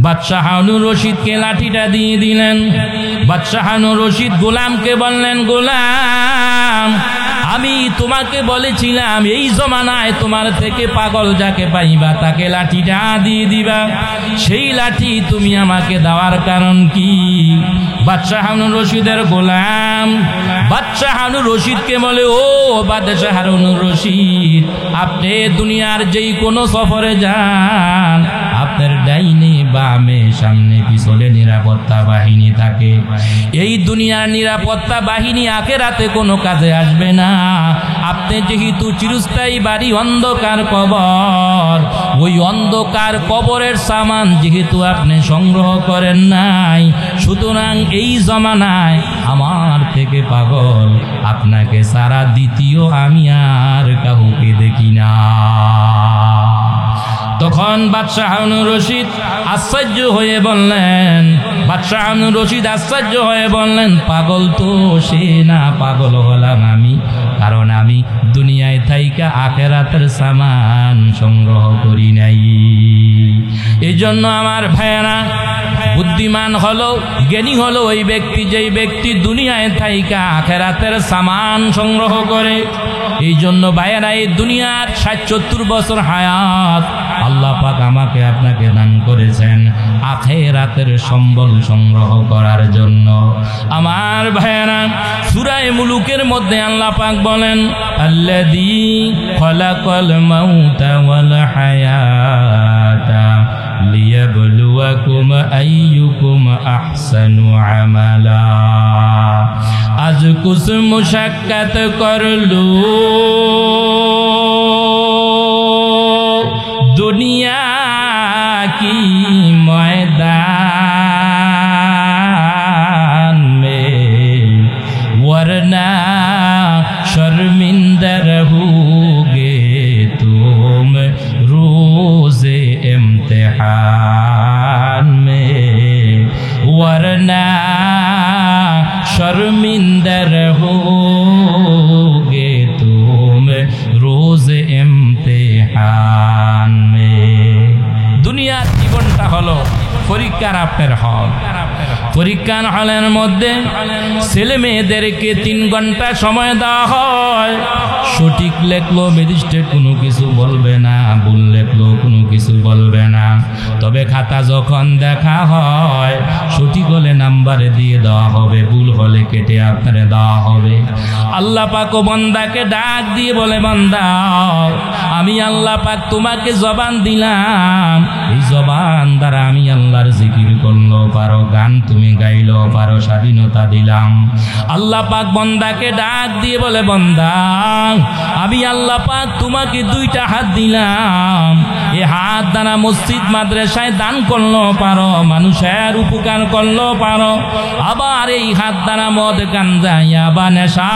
বাদশাহ হারুনুর রশিদকে লাঠিটা দিয়ে দিলেন। বাদশাহ হারুনুর রশিদ গোলামকে বললেন, গোলাম, আমি তোমাকে বলেছিলাম এই জমানায় তোমার থেকে পাগল যাকে পাইবা তাকে লাঠিটা দিয়ে দিবা, সেই লাঠি তুমি আমাকে দেওয়ার কারণ কি? বাদশাহ হারুনুর রশিদের গোলাম বাদশাহ হারুনুর রশিদকে বলে, ও বাদশাহ হারুনুর রশিদ, আপনি দুনিয়ার যেই কোনো সফরে যান, আপনার ডাইনে বামে সামনে পিছনে নিরাপত্তা বাহিনী থাকে। এই দুনিয়ার নিরাপত্তা বাহিনী আখিরাতে কোনো কাজে আসবে না। আপনি যেহেতু চিরস্থায়ী বাড়ি অন্ধকার কবর, ওই অন্ধকার কবরের সামান যেহেতু আপনি সংগ্রহ করেন নাই, সুতরাং এই জমানায় আমার থেকে পাগল আপনাকে সারা দ্বিতীয় আমি আর কাউকে দেখি না। তখন বাদশাহ হারুনুর রশিদ আশ্চর্য হয়ে বললেন, বাদশাহ হারুনুর রশিদ আশ্চর্য হয়ে বললেন, পাগল তো সে না, পাগল হলাম আমি, কারণ আমি দুনিয়ায় থাইকা আখিরাতের সামান সংগ্রহ করি নাই। এই জন্য আমার ভাইয়েরা, বুদ্ধিমান হলো, জ্ঞানী হলো ওই ব্যক্তি যেই ব্যক্তি দুনিয়ায় থাইকা আখিরাতের সামান সংগ্রহ করে। এই জন্য ভাইয়েরা, এই দুনিয়ার ৬০-৭০ বছর হায়াত আল্লাহ পাক আমাকে আপনাকে দান করেছেন আখিরাতের সম্বল সংগ্রহ করার জন্য। আমার ভাইয়েরা, সূরা মুলুকের মধ্যে আল্লাহ পাক বলেন, আল্লাযী খালাকাল মাউতা ওয়াল হায়াতা লিয়াবলুয়াকুম আইয়ুকুম আহসানু আমালা। আজ কুছ মুশাক্কাত করলু दुनिया की मैदान में, वरना शर्मिंदा रहोगे तुम रोज़े इम्तिहान में, वरना शर्मिंदा रहोगे तुम रोज़े इम्तिहान। দুনিয়ার জীবনটা হলো পরীক্ষার আপনার হল। পরীক্ষার হলের মধ্যে ছেলে মেয়েদেরকে 3 ঘন্টা সময় দেওয়া হয়। সঠিক লেখলো ম্যাজিস্ট্রেট কোনো কিছু বলবে না, ভুল লেখলো কোনো কিছু বলবে না। তবে খাতা যখন দেখা হয়, সঠিক হলে নাম্বারে দিয়ে দেওয়া হবে, ভুল হলে কেটে আপনারে দেওয়া হবে। আল্লাহ পাক বান্দাকে ডাক দিয়ে বলে, বান্দা, আমি আল্লাহ পাক তোমাকে জবান দিলাম, এই জবান দ্বারা আমি আল্লাহর জিকির করলো পারো, গান তুমি গাইলো পারো, স্বাধীনতা দিলাম। আল্লাহ পাক বান্দাকে ডাক দিয়ে বলে, বান্দা, আমি আল্লাহ পাক তোমাকে 2টা হাত দিলাম, এই হাত দ্বারা মসজিদ মাদ্রাসায় দান করলো পারো, মানুষের উপকার করলো পারো, আবার এই হাত দ্বারা মদ গাঞ্জা ইয়াবা নেশা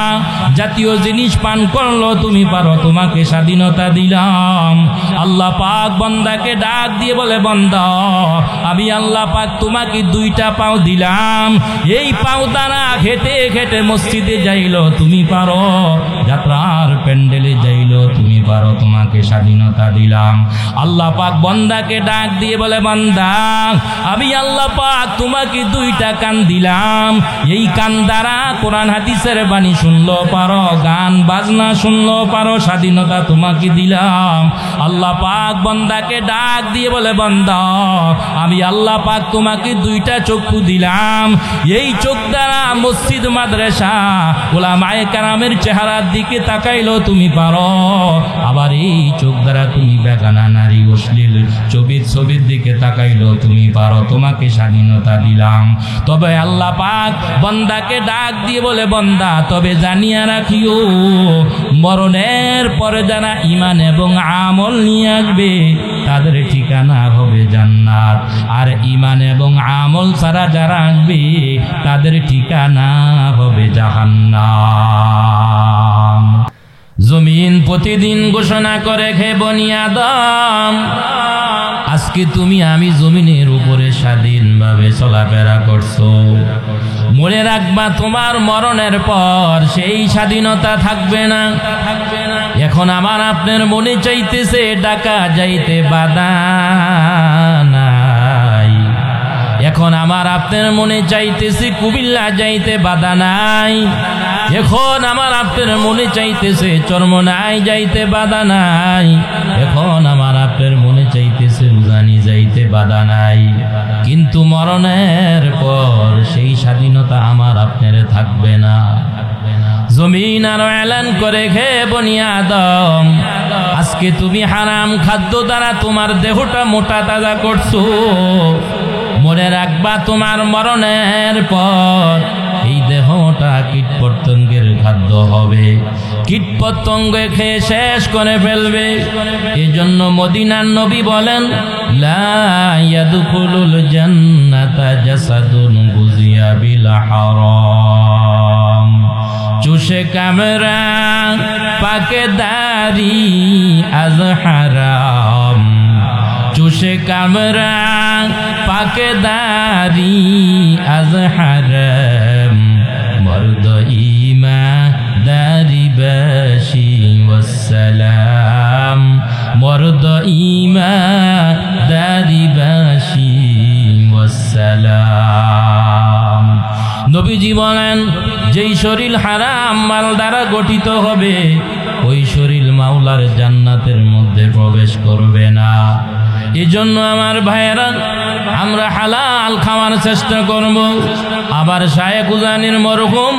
জাতীয় জিনিস পান করলো তুমি পারো, তোমাকে স্বাধীনতা দিলাম। আল্লাহ পাক বান্দাকে ডাক দিয়ে বলে, বান্দা, আমি আল্লাহ পাক তোমাকে 2টা পাও দিলাম, এই পাও দ্বারা হেঁটে হেঁটে মসজিদে যাইলো তুমি পারো, যাত্রার প্যান্ডেলে যাইলো তুমি পারো, তোমাকে স্বাধীনতা দিলাম। আল্লাহ পাক বান্দাকে ডাক দিয়ে বলে, বান্দা, আমি আল্লাহ পাক তোমাকে 2টা কান দিলাম, এই কান দ্বারা কোরআন হাদিসের বাণী শুনলো পারো, গান বাজনা শুনলো পারো, স্বাধীনতা তোমাকে দিলাম। আল্লাহ পাক বান্দাকে ডাক দিয়ে বলে, বান্দা, আমি আল্লাহ পাক তোমাকে 2টা চক্ষু দিলাম, এই চোখ দ্বারা মসজিদ মাদ্রাসা উলামায়ে কেরামের চেহারার দিকে তাকাইলো তুমি পারো, আবার এই চোখ দ্বারা তুমি বেগানা নারী অশ্লীল ছবির দিকে তাকাইলো তুমি পারো, তোমাকে স্বাধীনতা দিলাম। তবে আল্লাহ পাক বান্দাকে ডাক দিয়ে বলে, বান্দা, তবে জানিয়া রাখিও, মরণের পরে যারা ঈমান এবং আমল নিয়ে আসবে তাদের ঠিকানা হবে জান্নাত, আর ঈমান এবং আমল ছাড়া যারা আসবে তাদের ঠিকানা হবে জাহান্নাম। জমিন প্রতিদিন ঘোষণা করে, হে বনি আদম, আজকে তুমি আমি জমিনের উপরে স্বাধীনভাবে চলাফেরা করছো, মনে রাখবা তোমার মরণের পর সেই স্বাধীনতা থাকবে না। এখন আমার আপনার মনে চাইতেছে ডাকা যাইতে বাধা নাই, এখন আমার আপনার মনে চাইতেছে কুমিল্লা যাইতে বাধা নাই, এখন আমার আপনার মনে চাইতেছে চরমনাই যাইতে বাধা নাই, এখন আমার আপনার মনে চাইতেছে উজানি যাইতে বাধা নাই। কিন্তু মরণের পর সেই স্বাধীনতা আমার আপনার থাকবে না। জমিন আরো এলান করে হে বনি আদম, আজকে তুমি হারাম খাদ্য দ্বারা তোমার দেহটা মোটা তাজা করছো। মনে রাখবা তোমার মরণের পর এই দেহটা কীট পতঙ্গের খাদ্য হবে, কীট পতঙ্গ খেয়ে শেষ করে ফেলবে। এই জন্য মদিনার নবী বলেন, লা ইয়াদখুলুল জান্নাতা জাসাদুন গুজিয়া বিল হারাম, চুষে কামরা পাকেদারি আজ হারাম, চুষে কামরা পাকেদারি আজ হারাম, মর্দ ইমানদারি বাশি ওয়াসসালাম, মর্দ ইমানদারি বাশি ওয়াসসালাম। নবীজি বলেন, যেই শরীর হারাম মাল দ্বারা গঠিত হবে ওই শরীর মাওলার জান্নাতের মধ্যে প্রবেশ করবে না। এজন্য আমার ভাইয়েরা, আমরা হালাল খাওয়ার চেষ্টা করব। আবার শায়েখ উজানির মরহুম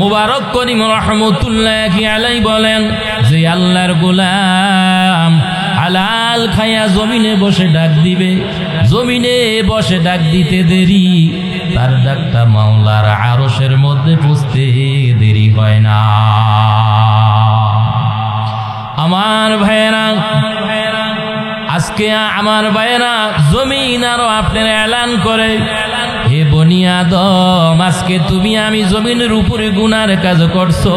মুবারক করিম রহমতুল্লাহি আলাইহি বলেন যে আল্লাহর গোলাম হালাল খায়া জমিনে বসে ডাক দিবে, জমিনে বসে ডাক দিতে দেরি, তার ডাকটা মাওলার আরশের মধ্যে পৌঁছতে দেরি হয় না। আমার ভাইয়েরা, আজকে আমার ভাইয়েরা জমিন আরো আপনারা এলান করে, হে বনি আদম, আজকে তুমি আমি জমিনের উপরে গুনার কাজ করছো,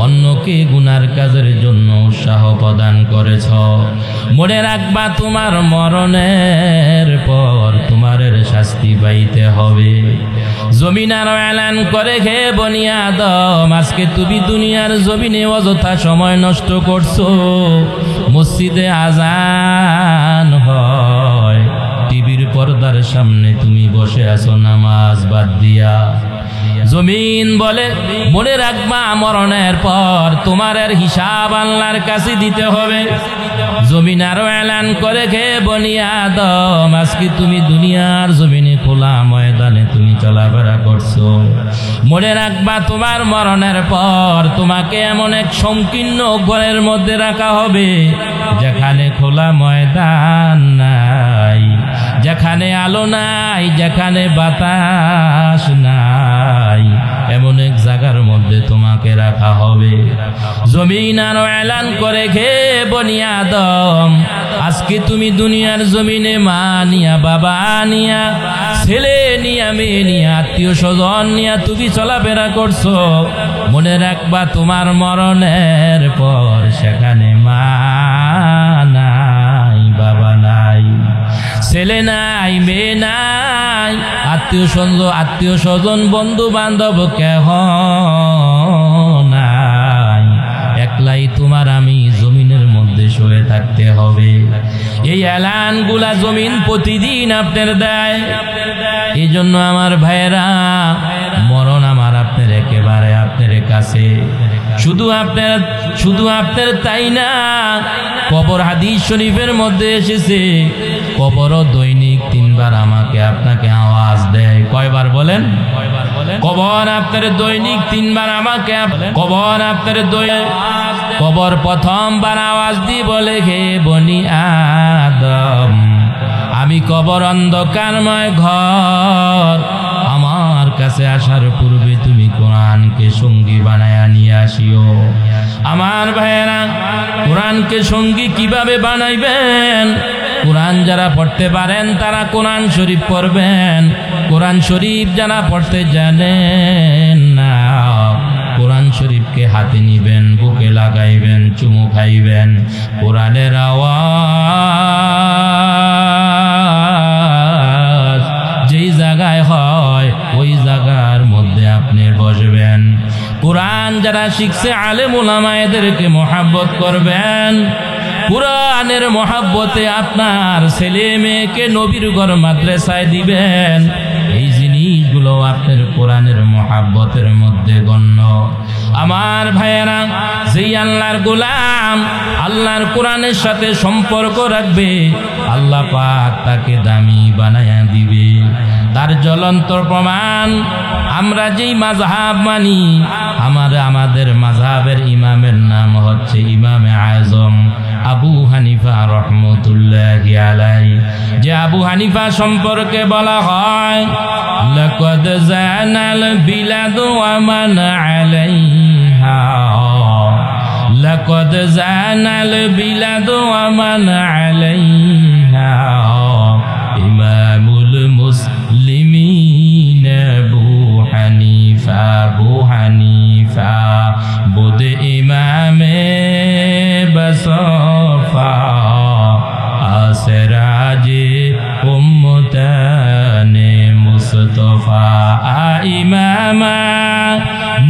অন্যকে গুনার কাজের জন্য উৎসাহ প্রদান করেছ। মনে রাখবা তোমার মরণের পর তোমার শাস্তি পাইতে হবে। জমিন আরো এলান করে, হে বনি আদম, আজকে তুমি দুনিয়ার জমিনে অযথা সময় নষ্ট করছো। মসজিদে আজান হয়, টিভির পর্দার সামনে তুমি বসে আছো নামাজ বাদ দিয়া। জমিন বলে, মনে রাখবা মরণের পর তোমার হিসাব আল্লাহর কাছে দিতে হবে। জমিন আরো এলান করে, হে বনি আদম, আজকে তুমি দুনিয়ার জমিনে খোলা ময়দানে তুমি চলাফেরা করছো। মনে রাখবা তোমার মরণের পর তোমাকে এমন এক সংকীর্ণ ঘরের মধ্যে রাখা হবে যেখানে খোলা ময়দান নাই, যেখানে আলো নাই, যেখানে বাতাস নাই, এমন এক জায়গার মধ্যে তোমাকে রাখা হবে। জমিন আরো এলান করে, হে বনি আদম, আজকে তুমি দুনিয়ার জমিনে মা নিয়া, বাবা নিয়া, ছেলে নিয়া, মেয়ে নিয়া, আত্মীয় স্বজন নিয়া তুমি চলাফেরা করছো। মনে রাখবা তোমার মরণের পর সেখানে মা নাই, বাবা নাই, ছেলে নাই, মেয়ে নাই, আত্মীয় স্বজন বন্ধু বান্ধব কেহ নাই, একলাই তোমার আমি জমিনের মধ্যে শুয়ে থাকতে হবে। এই এলানগুলা জমিন প্রতিদিন আপনার দেয়। এই জন্য আমার ভাইয়েরা, মরণ আমার আপনার একেবারে আপনার কাছে। শুধু আপনার তাই না, কবর হাদিস শরীফের মধ্যে এসেছে, কবরও দৈনিক 3 বার আমাকে আপনাকে আওয়াজ দেয়। কয়বার বলেন? কবর আপনার দৈনিক 3 বার আমাকে, কবর আপনার কবর প্রথমবার আওয়াজ দিয়ে বলে, হে বনি আদম, আমি কবর অন্ধকারময় ঘর, আমার কাছে আসার পূর্বে তুমি কোরআনকে সঙ্গী বানায়া নিয়ে আসিও। আমার ভাইয়েরা, কোরআনকে সঙ্গী কিভাবে বানাইবেন? কোরআন যারা পড়তে পারেন তারা কোরআন শরীফ পড়বেন। কোরআন শরীফ যারা পড়তে জানেন না, কোরআন শরীফকে হাতে নিবেন, বুকে লাগাইবেন, চুমু খাইবেন। কোরআনের আওয়াজ যেই জায়গায় হয় ওই জায়গার মধ্যে আপনি বসবেন। কোরআন যারা শিখছে আলেম উলামা এদেরকে মহব্বত করবেন। কুরআনের মহব্বতে আপনার ছেলে মেয়েকে নবীর ঘর মাদ্রাসায় দিবেন, এই জিনিসগুলো আপনার কোরআনের মহব্বতের মধ্যে গণ্য। আমার ভাইয়েরা, যেই আল্লাহর গোলাম আল্লাহর কোরআনের সাথে সম্পর্ক রাখবে, আল্লাহ পাক তাকে দামি বানায়া দিবে। তার জ্বলন্ত প্রমাণ আমরা যেই মাযহাব মানি, আমাদের মাযহাবের ইমামের নাম হচ্ছে ইমামে আযম আবু হানিফা রাহমাতুল্লাহি আলাইহি। যে আবু হানিফা সম্পর্কে বলা হয়, লাকাদ জানাল বিলাদু ওয়া মান আলাইহা, লাকাদ জানাল বিলাদু ওয়া মান আলাইহা, ইমামুল মুসলিমিন আবু হানিফা, আবু হানিফা বুদ ইমামে বসফা, আসরাজে উম্মতানে মুস্তফা, ইমামা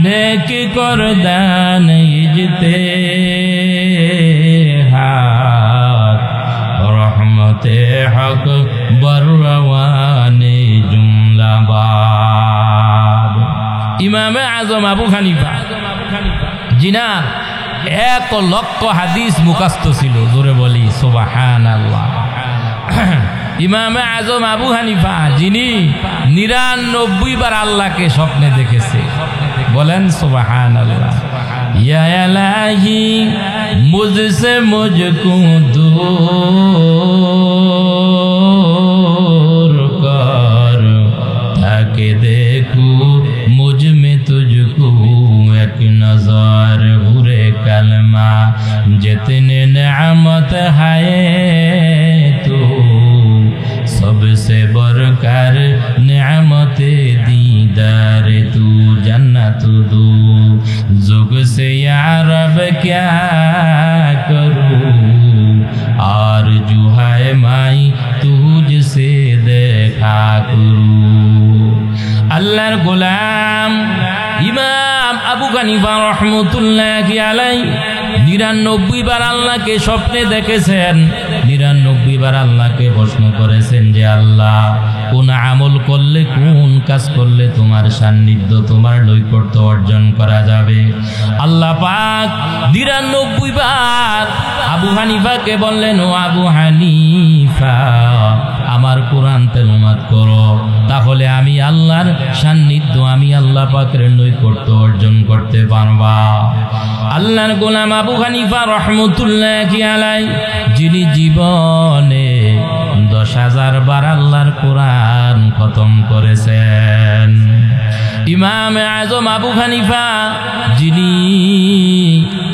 নেক করদান ইজতেহাদ, রহমতে হক বরওয়ানে জুমলাবাদ। ইমামে আজম আবু হানিফা জিনার 1 লক্ষ হাদিস মুখস্থ ছিল। জোরে বলি সুবহানাল্লাহ। ইমামে আজম আবু হানিফা, যিনি 99 বার আল্লাহকে স্বপ্নে দেখেছে, বলেন সুবহানাল্লাহ। ইয়া ইলাহি মুঝসে মুঝকো दूर कर, ताकि देखूं मुझ में तुझको एक नजर, बुरे कलमा जितने नेमत है तू, सबसे बढ़कर नेमत दीदार तू, जन्नत दू जुग से या रब क्या करूं, आरज़ू है माई तुझसे देखा करूं। আল্লাহর গোলাম ইমাম আবু হানিফা রাহমাতুল্লাহি আলাইহি 99 বার আল্লাহকে স্বপ্নে দেখেছেন। 99 বার আল্লাহকে প্রশ্ন করেছেন যে আল্লাহ, কোন আমল করলে, কোন কাজ করলে তোমার সান্নিধ্য, তোমার নৈকট্য অর্জন করা যাবে। আল্লাহ পাক 99 বার আবু হানিফাকে বললেন, ও আবু হানিফা, আমার কোরআন তেলাওয়াত করো, তাহলে আমি আল্লাহর সান্নিধ্য, আমি আল্লাহ পাকের নৈকট্য অর্জন করতে পারবা। আল্লাহর গোলাম আবু হানিফা রাহমাতুল্লাহি আলাইহি, যিনি জীবনে 10,000 বার আল্লাহর কোরআন খতম করেছেন। ইমামে আজম আবু হানিফা, যিনি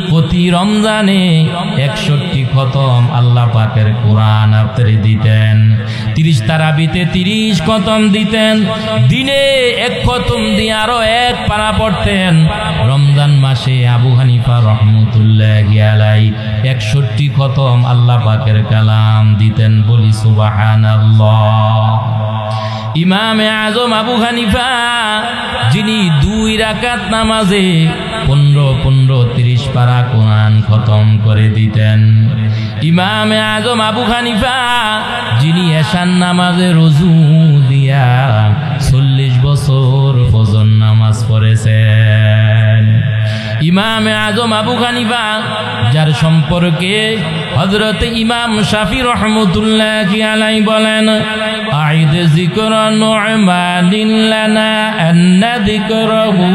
প্রতি রমজানে 61 খতম আল্লাহ পাকের কোরআন আপনি দিতেন, 30 তারাবিতে 30 খতম দিতেন, দিনে 1 খতম দিয়ে আরো 1 পারা পড়তেন। রমজান মাসে আবু হানিফা রাহমাতুল্লাহি আলাইহি 61 খতম আল্লাহ পাকের কালাম দিতেন। বলি সুবহানাল্লাহ। ইমামে আজম আবু হানিফা, যিনি 2 রাকাত নামাজে 15 30 পারা কোরআন খতম করে দিতেন। ইমামে আজম আবু হানিফা, যিনি এশার নামাজে রুজু দিয়া 40 বছর ফজর নামাজ পড়েছেন। ইমামে আজম আবু হানিফা, যার সম্পর্কে হযরত ইমাম শাফি রাহমাতুল্লাহি আলাইহি বলেন, আইদ যিকর নু'মানিন লানা আন্না যিকরহু,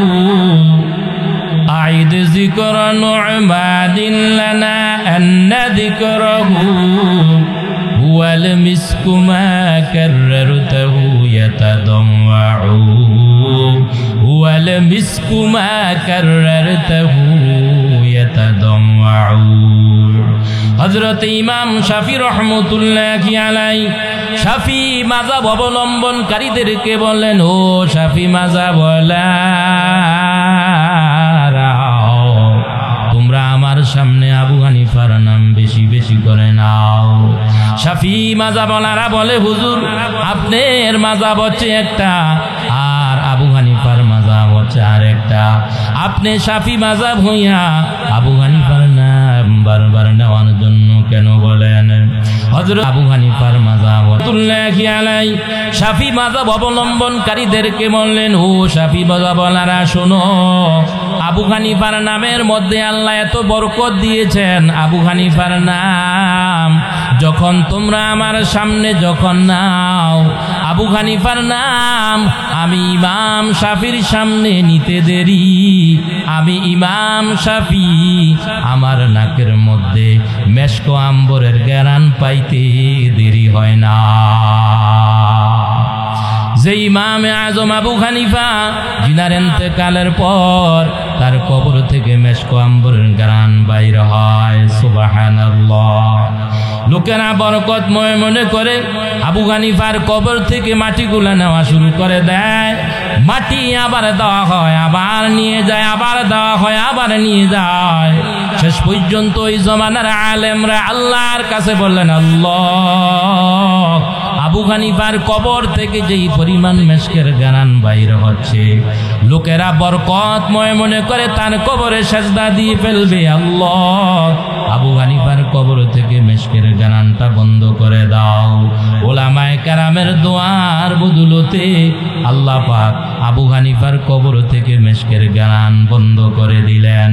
আইদ যিকর নু'মানিন লানা আন্না যিকরহু, হুয়াল মিসকু মা কাররতহু ইয়াতাদাওয়াউ, হুয়াল মিসকু মা কাররতহু ইয়াতাদাওয়াউ। হযরত ইমাম শাফি রাহমাতুল্লাহি আলাইহি শাফি মাযহাব অবলম্বনকারীদেরকে বলেন, ও শাফি মাযহাবওয়ালারা, তোমরা আমার সামনে আবু হানিফার নাম বেশি বেশি করে নাও। শাফি মাযহাবওয়ালারা বলে, হুজুর আপনার মাযহাব হচ্ছে একটা, আর আবু হানিফার মাযহাব হচ্ছে আরেকটা। আপনি শাফি মাযহাব হইয়া আবু হানিফার নাম বারবার নেওয়ার জন্য কেন বলেন? হযরত আবু হানিফার মাযহাব রাহমাতুল্লাহি আলাইহি শাফি মাযহাব অবলম্বনকারীদেরকে বললেন, ও শাফি মাযহাবওয়ালারা শোনো, আবু হানিফার নামের মধ্যে আল্লাহ এত বরকত দিয়েছেন। আবু হানিফার নাম যখন তোমরা আমার সামনে যখন নাও, আবু হানিফার নাম আমি ইমাম শাফির সামনে নিতে দেরি, আমি ইমাম শাফি আমার নাকের মধ্যে মেশক আম্বরের ঘ্রাণ পাইতে দেরি হয় না। যে ইমামে আজম আবু হানিফা জিনার ইন্তেকালের পর তার কবর থেকে মেশক আম্বরের ঘ্রাণ বাইর হয়। সুবহানাল্লাহ। লোকেরা বরকত মনে করে আবু হানিফার কবর থেকে মাটিগুলা নেওয়া শুরু করে দেয়। মাটি আবার দেওয়া হয়, আবার নিয়ে যায়, আবার দেওয়া হয়, আবার নিয়ে যায়। শেষ পর্যন্ত ওই জমানার আলেমরা আল্লাহর কাছে বললেন, আল্লাহ, আবু হানিফার কবর থেকে যেই পরিমাণ মেশকের ঘ্রাণ বাইর হচ্ছে, লোকেরা বরকত মনে করে তার কবরে সেজদা দিয়ে ফেলবে। আল্লাহ, আবু হানিফার কবর থেকে মেশকের ঘ্রাণটা বন্ধ করে দাও। ওলামায়ে কেরামের দোয়ার বদৌলতে আল্লাহ পাক আবু হানিফার কবর থেকে মেশকের ঘ্রাণ বন্ধ করে দিলেন।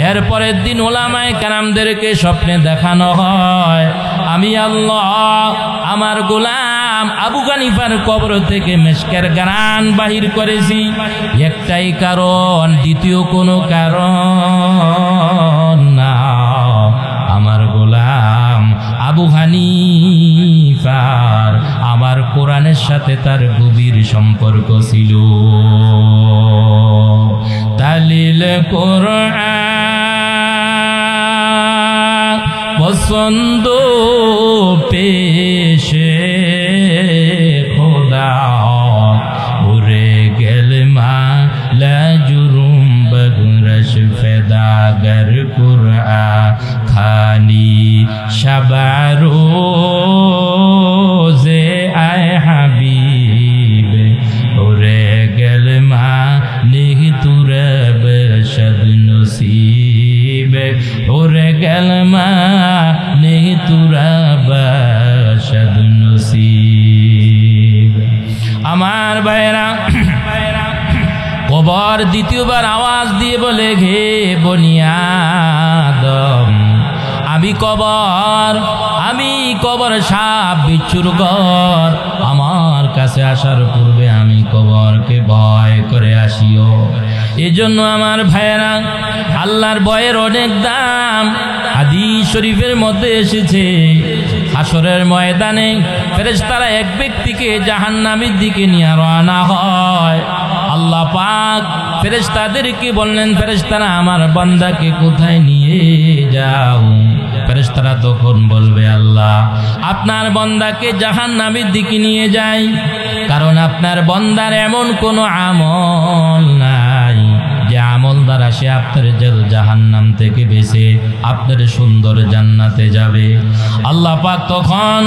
এরপরের দিন ওলামায়ে কেরামদেরকে স্বপ্নে দেখানো হয়, আমি আল্লাহ আমার গোলাম আবু হানিফার কবর থেকে মেশকের ঘ্রাণ বাহির করেছি। একটাই কারণ, দ্বিতীয় কোনো কারণ না। আমার গোলাম আবু হানিফার আমার কোরআনের সাথে তার গভীর সম্পর্ক ছিল। তালিল কোরআন পছন্দ পেশে খোদা উরে গেল মা লাজুরুম বগরশ ফেদাগর কুরআন খানি শাবারোজে আয় হাবিব উরে গেল মা নিহ তুরব শদ নসিব উরে গেল মা নিহ তুরব শদ নসিব। আমার ভাইরা, কবর দ্বিতীয়বার আওয়াজ দিয়ে বলে, হে বনিয়াদম, আমি কবর সাপ বিচ্ছুর ঘর। আমার কাছে আসার পূর্বে আমি কবরকে ভয় করে আসিও। এজন্য আমার ভাইয়েরা, আল্লাহর ভয়ের অনেক দাম। হাদিস শরীফের মধ্যে এসেছে, হাসরের ময়দানে ফেরেশতারা এক ব্যক্তিকে জাহান্নামের দিকে নিয়ে রওনা হয়। আল্লাহ পাক ফেরেশতাদেরকে বললেন, ফেরেশতারা আমার বান্দাকে কোথায় নিয়ে যাও? ফেরেশতারা তখন বলবে, আল্লাহ আপনার বান্দাকে জাহান্নামের দিকে নিয়ে যাই, কারণ আপনার বান্দার এমন কোনো আমল নাই যে আমল দ্বারা সে আপনার জাহান্নাম থেকে বেঁচে আপনার সুন্দর জান্নাতে যাবে। আল্লাহ পাক তখন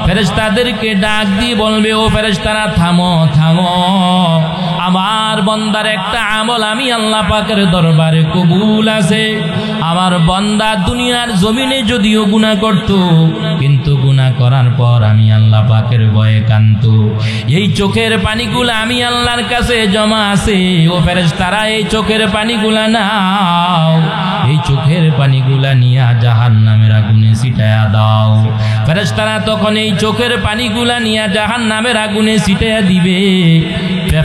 ফেরেশতাদেরকে ডাক দিয়ে বলবে, ও ফেরেশতারা থামো থামো, আমার বান্দার একটা আমল আমি আল্লাহ পাকের দরবারে কবুল আছে। আমার বান্দা দুনিয়ার জমিনে যদিও গুনাহ করত, কিন্তু গুনাহ করার পর আমি আল্লাহ পাকের ভয়ে কাঁদত। এই চোখের পানিগুলো আমি আল্লাহর কাছে জমা আছে। ও ফেরেশতারা, এই চোখের পানিগুলা নাও, এই চোখের পানিগুলা নিয়ে জাহান্নামের আগুনে ছিটায়া দাও। ফেরেশতারা তখন এই চোখের পানিগুলা নিয়ে জাহান্নামের আগুনে ছিটায়া দিবে।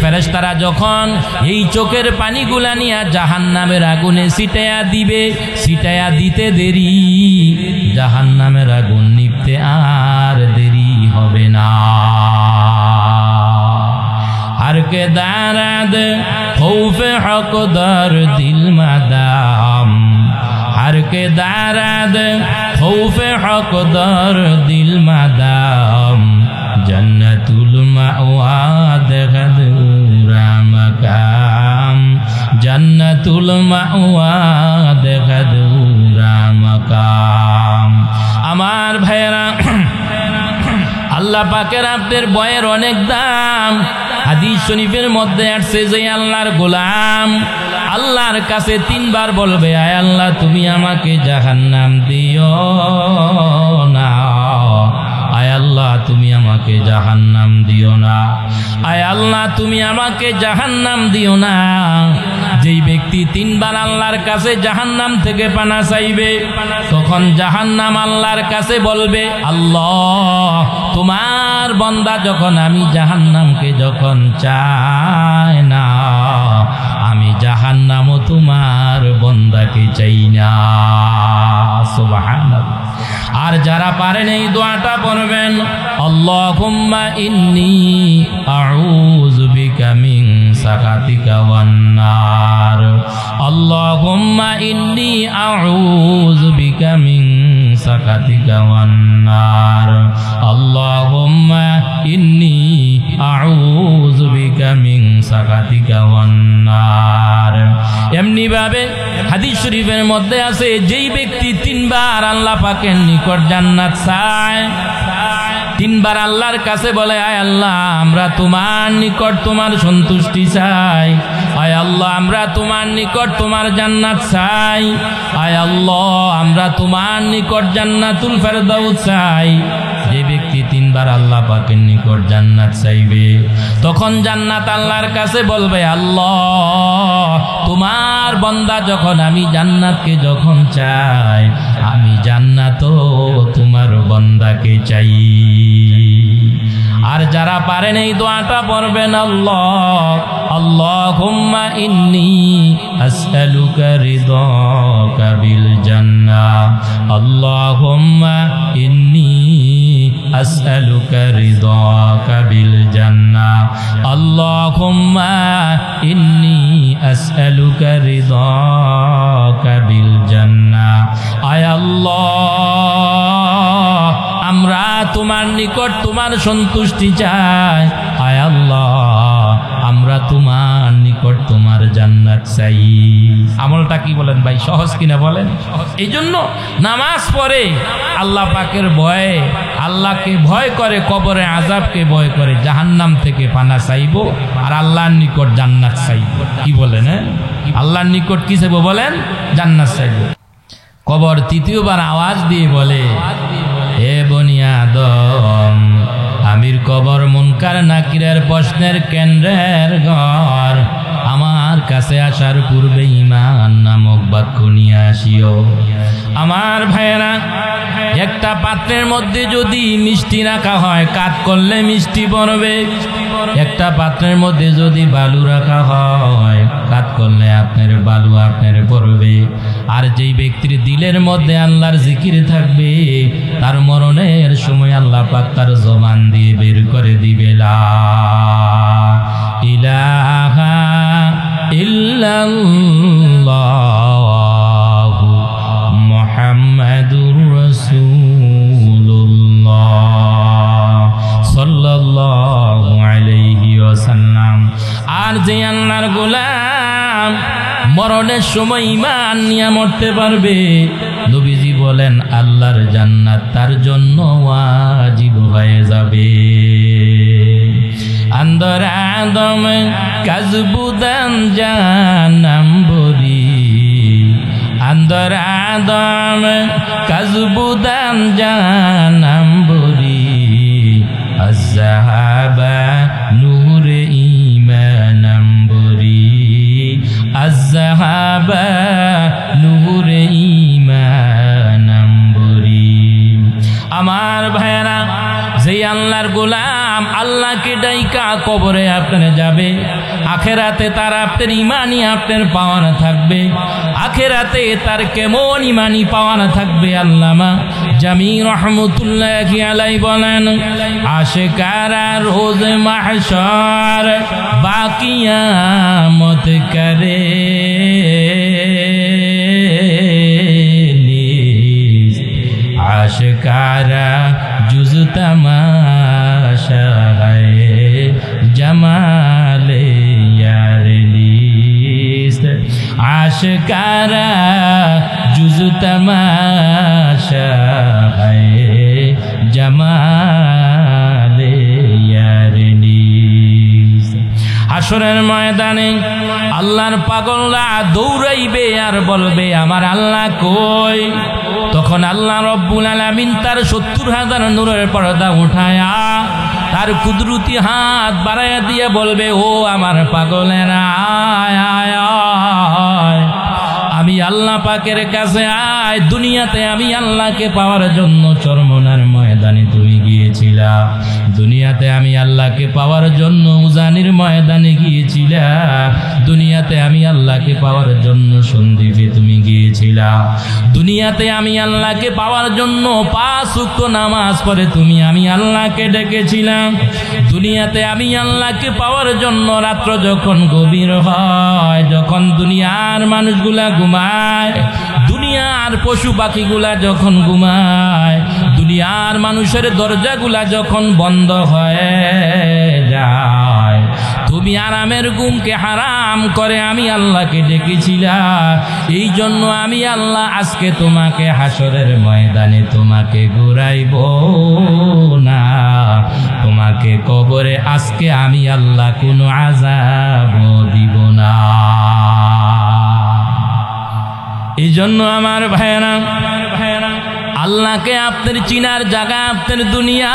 ফেরেশতারা যখন এই চোখের পানিগুলা নিয়ে জাহান্নামের আগুনে ছিটায়া দিবে, ছিটায়া দিতে দেরি, জাহান্নামের আগুন নিভতে আর দেরি হবে না। हर के दाराद खौफ हक दर दिल मदाम, हर के दाराद खौफ हक दर दिल मदाम, जन्नतुल मावा देखदूरा मकाम, जन्नतुल मावा देखदूरा मकाम। আমার ভাইরা, আল্লাহ পাকের আপনার বয়ের অনেক দাম। হাদিস শরীফের মধ্যে আসছে যে আল্লাহর গোলাম আল্লাহর কাছে 3 বার বলবে, আয় আল্লাহ তুমি আমাকে জাহান্নাম দিও না, আয় আল্লাহ তুমি আমাকে জাহান্নাম দিও না, আয় আল্লাহ তুমি আমাকে জাহান্নাম দিও না। যেই ব্যক্তি 3 বার আল্লাহর কাছে জাহান্নাম থেকে পানা চাইবে, তখন জাহান্নাম আল্লাহর কাছে বলবে, আল্লাহ তোমার বান্দা যখন আমি জাহান্নামকে যখন চাই না, আমি জাহান্নামও তোমার বান্দাকে চাই না। সুবহানাল্লাহ। আর যারা পারেন এই দোয়াটা পড়বেন, আল্লাহুম্মা ইন্নী আউযু বিকা মিন সাখাতিকা ওয়ান নার, আল্লাহুম্মা ইন্নী আউযু বিকা মিন সাখাতিকা ওয়ান নার, আল্লাহুম্মা ইন্নী আউযু বিকা মিন সাখাতিকা ওয়ান নার। এমনি ভাবে হাদিস শরীফের মধ্যে আছে, যেই ব্যক্তি 3 বার আল্লাহ পাকের নিকট জান্নাত চায়, 3 বার আল্লাহর কাছে বলে, আয় আল্লাহ আমরা তোমার নিকট তোমার সন্তুষ্টি চাই, আয় আল্লাহ আমরা তোমার নিকট তোমার জান্নাত চাই, আয় আল্লাহ আমরা তোমার নিকট জান্নাতুল ফেরদাউস চাই। যে ব্যক্তি 3 বার আল্লাহ পাকের নিকট জান্নাত চাইবে, তখন জান্নাত আল্লাহর কাছে বলবে, আল্লাহ তোমার বান্দা যখন আমি জান্নাতকে যখন চাই, আমি জান্নাতও তোমার বান্দাকে চাই। আর যারা পারেন এই দোয়াটা পড়বেন, আল্লাহুম্মা ইন্নী আসআলুকা রিদাকা বিল জান্নাহ, আল্লাহুম্মা ইন্নী আসআলুকা রিদাকা বিল জান্নাহ, আল্লাহুম্মা ইন্নী আসআলুকা রিদাকা বিল জান্নাহ। আয় আল্লাহ আমরা তোমার নিকট তোমার সন্তুষ্টি চাই, আয় আল্লাহ আমরা তোমার নিকট তোমার জান্নাত চাই। আমলটা কি বলেন ভাই, সহজ কিনা বলেন? এই জন্য নামাজ পড়ে আল্লাহ পাকের ভয়ে, আল্লাহকে ভয় করে, কবরে আযাবকে ভয় করে, জাহান্নাম থেকে পানা চাইবো আর আল্লাহর নিকট জান্নাত চাইবো। কি বলেন? আল্লাহর নিকট কি চাইবো বলেন? জান্নাত চাইবো। কবর 3বার আওয়াজ দিয়ে বলে, হে বনি আদম, আমির কবর মুনকার নাকিরের প্রশ্নের কেন্দ্রের ঘর, আমার কাছে আসার পূর্বে ঈমান নামক বাক্য নিয়ে আসিও। আমার ভাইয়েরা, একটা পাত্রের মধ্যে যদি মিষ্টি রাখা হয়, কাত করলে মিষ্টি পড়বে। একটা পাত্রের মধ্যে যদি বালু রাখা হয়, কাত করলে আপনার বালু আপনার পড়বে। আর যেই ব্যক্তির দিলের মধ্যে আল্লাহর জিকির থাকবে, তার মরণের সময় আল্লাহ পাক তার জবান দিয়ে বের করে দিবে, লা ইলাহা ইল্লাল্লাহু মুহাম্মাদুর রাসূলুল্লাহ সাল্লাল্লাহু আলাইহি ওয়াসাল্লাম। আর যে আল্লাহর গোলাম মরণের সময় ঈমান নিয়ে মরতে পারবে, নবীজি বলেন আল্লাহর জান্নাত তার জন্য ওয়াজিব হয়ে যাবে। আন্দর আদম কাজবুদান জাহান্নাম বরি, আন্দর আদম কাজবুদান জাহান্নাম বরি, আযহাবা নূরে ঈমানাম বরি, আযহাবা নূরে ঈমানাম বরি। আমার ভাইরা, যেই আল্লাহর গোলাম আল্লাহকে ডাইকা কবরে আপনার যাবে, আখেরাতে তার আপনার ইমানি আপনার পাওয়ানো থাকবে। আখেরাতে তার কেমন ইমানি পাওয়ানো থাকবে, আল্লামা জামি রহমতুল্লাহি আলাইহি বলেন, আশিকারা রোজ মাহশর বাকিয়ামত করে, আশিকারা जुज तमाशा है जमाले यार लीस, आशिकारा जुज तमाशा है जमाले হাসরের ময়দানে আল্লাহর পাগলরা দৌড়াইবে আর বলবে আমার আল্লাহ কই। তখন আল্লাহ রব্বুল আলামিন তার ৭০,০০০ নূরের পর্দা উঠায়া তার কুদরতি হাত বাড়াইয়া দিয়ে বলবে, ও আমার পাগলেরা আয় আয় আয়, আমি আল্লাহ পাকের কাছে আয়। দুনিয়াতে আমি আল্লাহকে পাওয়ার জন্য চরমনার ময়দানে তুমি গিয়েছিলা, দুনিয়াতে আমি আল্লাহকে পাওয়ার জন্য উজানির ময়দানে গিয়েছিলা, দুনিয়াতে আমি আল্লাহকে পাওয়ার জন্য সন্দ্বীপে তুমি গিয়েছিলা, দুনিয়াতে আমি আল্লাহকে পাওয়ার জন্য ৫ ওয়াক্ত নামাজ পড়ে তুমি আমি আল্লাহকে ডেকেছিলাম, দুনিয়াতে আমি আল্লাহকে পাওয়ার জন্য রাত্র যখন গভীর হয়, যখন দুনিয়ার মানুষগুলা ঘুমায়, দুনিয়ার পশু পাখিগুলা যখন ঘুমায়, দুনিয়ার মানুষের দরজাগুলা যখন বন্ধ হয়ে যায়, তুমি আরামের ঘুমকে হারাম করে আমি আল্লাহকে ডেকেছিলাম। এই জন্য আমি আল্লাহ আজকে তোমাকে হাসরের ময়দানে তোমাকে ঘুরাইব না, তোমাকে কবরে আজকে আমি আল্লাহ কোনো আযাব দিব না। এই জন্য আমার ভাইয়েরা, আল্লাহকে আপনার চিনার জায়গা আপনার দুনিয়া,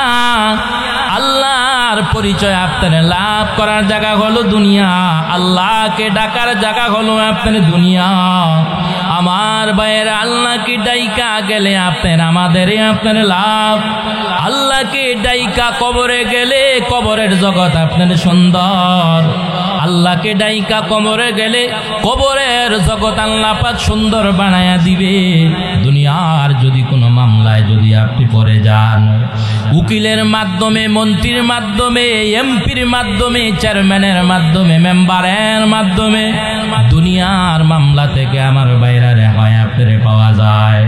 আল্লাহর পরিচয় আপনার লাভ করার জায়গা হলো দুনিয়া, আল্লাহকে ডাকার জায়গা হলো আপনার দুনিয়া। আমার ভাইয়েরা, আল্লাহকে ডাইকা গেলে আপনার আপনার লাভ, আল্লাহকে ডাইকা কবরে গেলে কবরের জগৎ আপনার সুন্দর, আল্লাহকে ডাইকা কবরে গেলে কবরের জগৎ আল্লাহ পাক সুন্দর বানায়া দিবে। দুনিয়ার যদি কোনো মামলায় যদি আপনি পড়ে যান, উকিলের মাধ্যমে, মন্ত্রীর মাধ্যমে, এমপির মাধ্যমে, চেয়ারম্যানের মাধ্যমে, মেম্বারের মাধ্যমে দুনিয়ার মামলা থেকে আমার বাইরে রেহাই আপনারে পাওয়া যায়।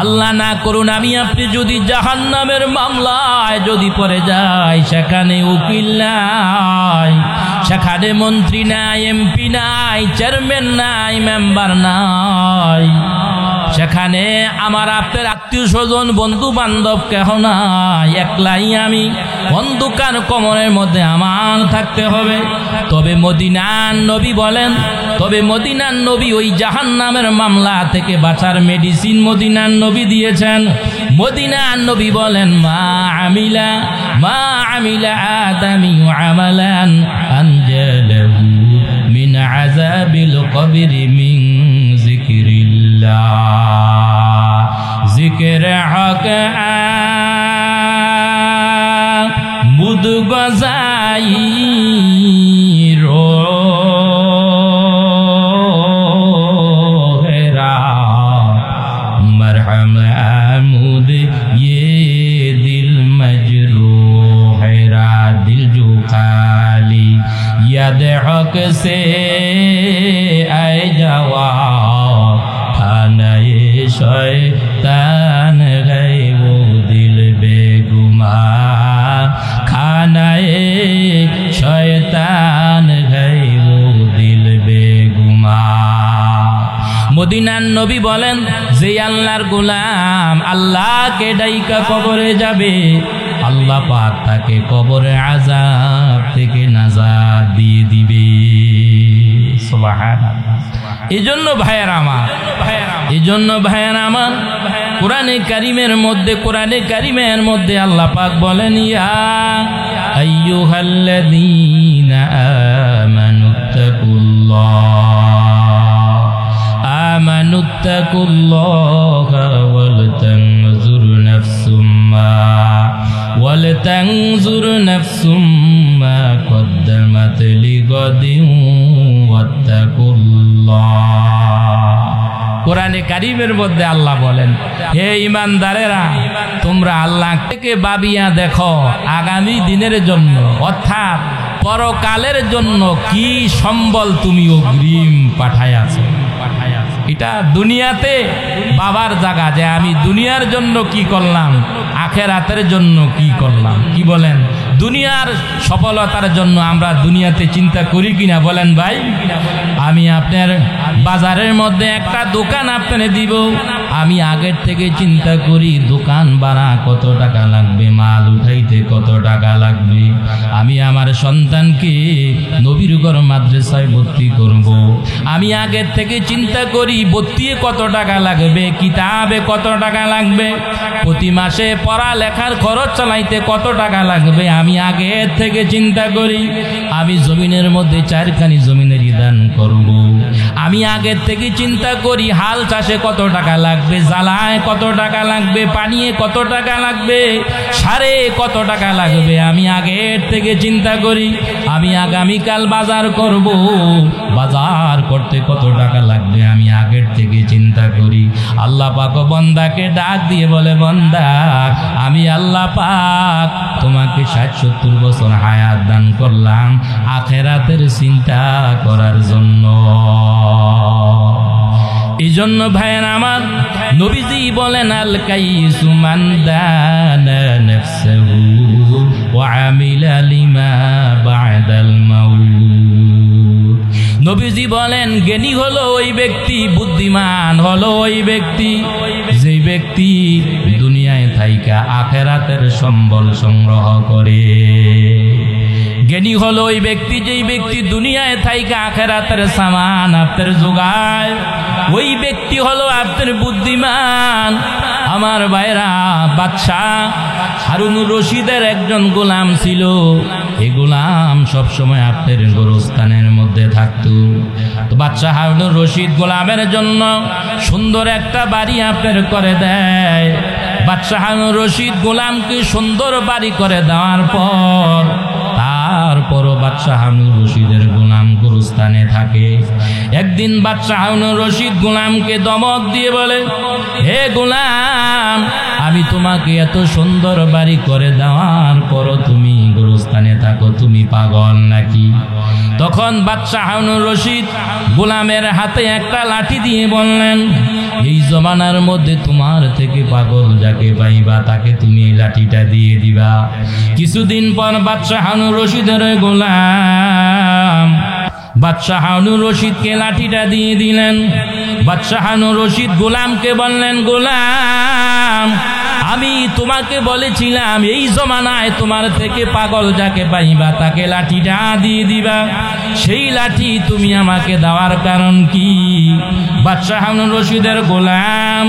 আল্লাহ না করুন আমি আপনি যদি জাহান্নামের মামলায় যদি পড়ে যাই, সেখানে উকিল নাই, সেখানে মন্ত্রী নাই, এমপি নাই, চেয়ারম্যান নাই, মেম্বার নাই, সেখানে আমার আপনার আত্মীয় স্বজন বন্ধু বান্ধব কেহ নাই, একলাই আমি অন্ধকার কবরের মধ্যে আমার থাকতে হবে। তবে মদিনার নবী বলেন, তবে মদিনার নবী ওই জাহান্নামের মামলা থেকে বাঁচার মেডিসিন মদিনার নবী দিয়েছেন। মদিনার নবী বলেন, মা আমিলা আদামি আমালান আনজালাহু মিন আযাবিল কবরি মিন জিকিরিল্লাহ, জিকির হক বুদ গজাই রোহেরা মরহম আমুদ ये दिल मजरूहेरा, दिल जो खाली याद हक से आए जावा, खाना ये शैतान गए वो दिल बेगुमा, खाना ये शैतान गए वो दिल बेगुमा। মদিনার নবী বলেন, যে আল্লাহর গোলাম আল্লাহকে ডাইকা কবরে যাবে, আল্লাহ পাক তাকে কবরের আযাব থেকে নাজাত দিয়ে দিবে। সুবহানাল্লাহ। এজন্য ভাইয়েরা আমার, এজন্য ভাইয়েরা আমার, কোরআনে কারিমের মধ্যে আল্লাহ পাক বলেন, ইয়া আইয়ুহাল্লাযীনা আমানুত্তাকুল্লাহা ওয়ালতানজুর নাফসুম মা কদ্দামাত লিগাদিন ওয়াত্তাকুল্লাহ। কোরআনে কারিমের মধ্যে আল্লাহ বলেন, হে ঈমানদারেরা, তোমরা আল্লাহ থেকে ভাবিয়া দেখো আগামী দিনের জন্য, অর্থাৎ পরকালের জন্য কি সম্বল তুমি অগ্রিম পাঠাইয়াছো। এটা দুনিয়াতে বাবার জায়গা, যে আমি দুনিয়ার জন্য কি করলাম, আখেরাতের জন্য কি করলাম। কি বলেন? দুনিয়ার সফলতার জন্য আমরা দুনিয়াতে চিন্তা করি কিনা বলেন ভাই? আমি আপনার বাজারের মধ্যে একটা দোকান আপনারে দিব, আমি আগের থেকে চিন্তা করি দোকান ভাড়া কত টাকা লাগবে, মাল উঠাইতে কত টাকা লাগবে, আমি আমার সন্তানকে নবীর ঘর মাদ্রাসায় ভর্তি করব, আমি আগের থেকে চিন্তা করি ভর্তি কত টাকা লাগবে, কিতাবে কত টাকা লাগবে, প্রতি মাসে পড়ালেখার খরচ চালাইতে কত টাকা লাগবে, আমি আগের থেকে চিন্তা করি। আমি জমিনের মধ্যে 4খানি জমিনের দান করব, আমি আগের থেকে চিন্তা করি হাল চাষে কত টাকা লাগবে, জ্বালায় কত টাকা লাগবে, পানিয়ে কত টাকা লাগবে, সারে কত টাকা লাগবে, আমি আগের থেকে চিন্তা করি। আমি আগামীকাল বাজার করব, বাজার করতে কত টাকা লাগবে আমি আগের থেকে চিন্তা করি। আল্লাহ পাক বান্দাকে ডাক দিয়ে বলে, বান্দা আমি আল্লাহ পাক তোমাকে 60-70 বছর হায়াত দান করলাম আখিরাতের চিন্তা করার জন্য। এই জন্য ভাইয়ের আমার, নবীজি বলেন আল কাইসু মান দানা নাফসাহু ওয়া আমিলা লিমা বা'দাল মাউত। নবীজি বলেন জ্ঞানী হলো ওই ব্যক্তি, বুদ্ধিমান হলো ওই ব্যক্তি, যে ব্যক্তি দুনিয়ায় থাইকা আখিরাতের সম্বল সংগ্রহ করে। জ্ঞানী হলো ওই ব্যক্তি, যেই ব্যক্তি দুনিয়ায় থাইকা আখিরাতের সামান আপনার যোগায়, ওই ব্যক্তি হলো আপনার বুদ্ধিমান। আমার ভাইরা, বাদশাহ হারুনুর রশিদের একজন গোলাম ছিল, এই গোলাম সবসময় আপনার গোরস্থানের মধ্যে থাকতো। তো বাদশাহ হারুনুর রশিদ গোলামের জন্য সুন্দর একটা বাড়ি আপনার করে দেয়। বাদশাহ হারুনুর রশিদ গোলামকে সুন্দর বাড়ি করে দেওয়ার পর তারপরও বাদশাহ হারুনুর রশিদের গোলাম গোরস্থানে থাকে। একদিন বাদশাহ হারুনুর রশিদ গোলামকে ধমক দিয়ে বলে, হে গোলাম, আমি তোমাকে এত সুন্দর বাড়ি করে দেওয়ার পরও তুমি গোরস্থানে থাকো, তুমি পাগল নাকি? তখন বাদশাহ হারুনুর রশিদ গোলামের হাতে একটা লাঠি দিয়ে বললেন, এই জমানার মধ্যে তোমার থেকে পাগল যাকে পাইবা তাকে তুমি এই লাঠিটা দিয়ে দিবা। কিছুদিন পর বাদশাহ হারুনুর রশিদের গোলাম বাদশাহ হারুনুর রশিদকে লাঠিটা দিয়ে দিলেন। বাদশাহ হারুনুর রশিদ গোলামকে বললেন, গোলাম, আমি তোমাকে বলেছিলাম এই জমানায় তোমার থেকে পাগল যাকে পাইবা তাকে লাঠিটা দিয়ে দিবা, সেই লাঠি তুমি আমাকে দেওয়ার কারণ কি? বাদশাহ হারুনুর রশিদের গোলাম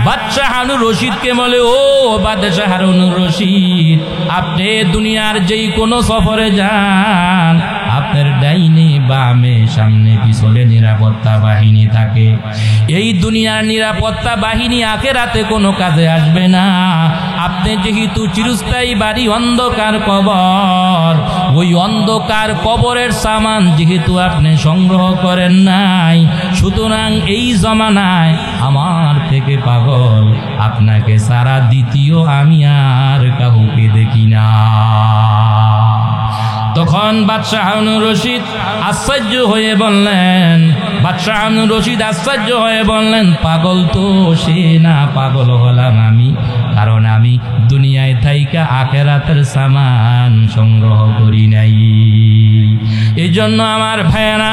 বাদশাহ হারুনুর রশিদকে বলে, ও বাদশাহ হারুনুর রশিদ, আপনি দুনিয়ার যেই কোনো সফরে যান, আপনার ডাইনে বামে সামনে পিছনে নিরাপত্তা বাহিনী থাকে। এই দুনিয়ার নিরাপত্তা বাহিনী আখিরাতে কোনো কাজে আসবে না। আপনি যেহেতু চিরস্থায়ী বাড়ি অন্ধকার কবর, ওই অন্ধকার কবরের সামান যেহেতু আপনি সংগ্রহ করেন নাই, সুতরাং এই জমানায় আমার থেকে পাগল আপনাকে সারা দ্বিতীয় আমি আর কাউকে দেখি না। তখন বাদশাহ হারুনুর রশিদ আশ্চর্য হয়ে বললেন, বাদশাহ হারুনুর রশিদ আশ্চর্য হয়ে বললেন, পাগল তো সে না, পাগল হলাম আমি, কারণ আমি দুনিয়ায় থাইকা আখিরাতের সামান সংগ্রহ করি নাই। এই জন্য আমার ভাইয়েরা,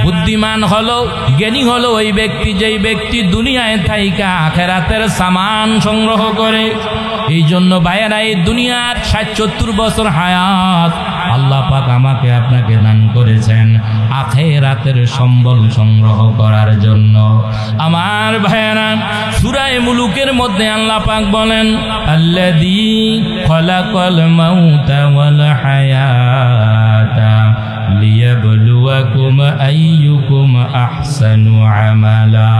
বুদ্ধিমান হলো জ্ঞানী হলো ওই ব্যক্তি, যেই ব্যক্তি দুনিয়ায় থাইকা আখিরাতের সামান সংগ্রহ করে। এই জন্য ভাইয়েরা, এই দুনিয়ার 60-70 বছর হায়াত আল্লাহ পাক আমাকে আপনাকে দান করেছেন আখিরাতের সম্বল সংগ্রহ করার জন্য। আমার ভাইয়েরা, সূরা মুলুকের মধ্যে আল্লাহ পাক বলেন, আল্লাযী খালাকাল মাউতা ওয়াল হায়াতা লিয়াবলুয়াকুম আইয়ুকুম আহসানু আমালা।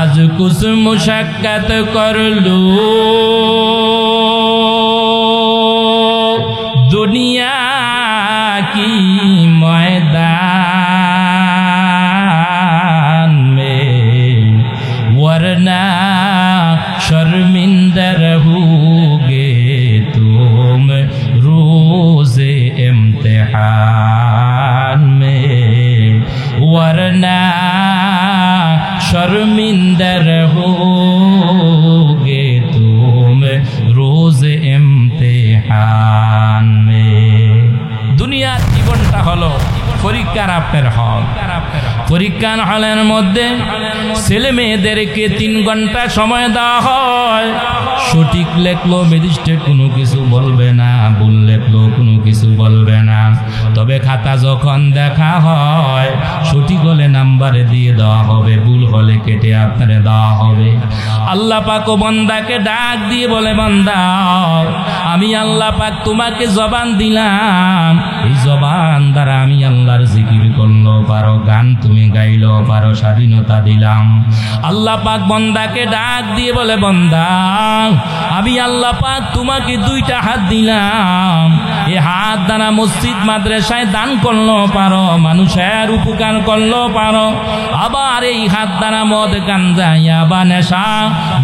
আজ কুছ মুশাক্কাত করলু दुनिया की मैदान में, वरना शर्मिंदा रहोगे तुम रोज़े इम्तिहान में, वरना शर्मिंदा रहोगे तुम रोज़े इम्तिहान পরীক্ষার আপনার হল। পরীক্ষার হলের মধ্যে ছেলে মেয়েদেরকে 3 ঘন্টা সময় দেওয়া হয়। সঠিক লেখলো ম্যাজিস্ট্রেট কোনো কিছু বলবে না, ভুল লেখলো কোনো কিছু বলবে না। তবে খাতা যখন দেখা হয় সঠিক হলে নাম্বারে দিয়ে দেওয়া হবে, ভুল হলে কেটে আপনারে দেওয়া হবে। আল্লাহ পাক ও বান্দাকে ডাক দিয়ে বলে, বান্দা আমি আল্লাহ পাক তোমাকে জবান দিলাম, এই জবান দ্বারা আমি আল্লাহর জিকির করলো পারো, গান তুমি গাইলো পারো, স্বাধীনতা দিলাম। আল্লাহ পাক বান্দাকে ডাক দিয়ে বলে, বান্দা আমি আল্লাহ পাক তোমাকে 2টা হাত দিলাম, এই হাত দ্বারা মসজিদ মাদ্রাসায় দান করলো পারো, মানুষের উপকার করলো পারো। আবার এই হাত দ্বারা মদ গাঞ্জা ইয়াবা নেশা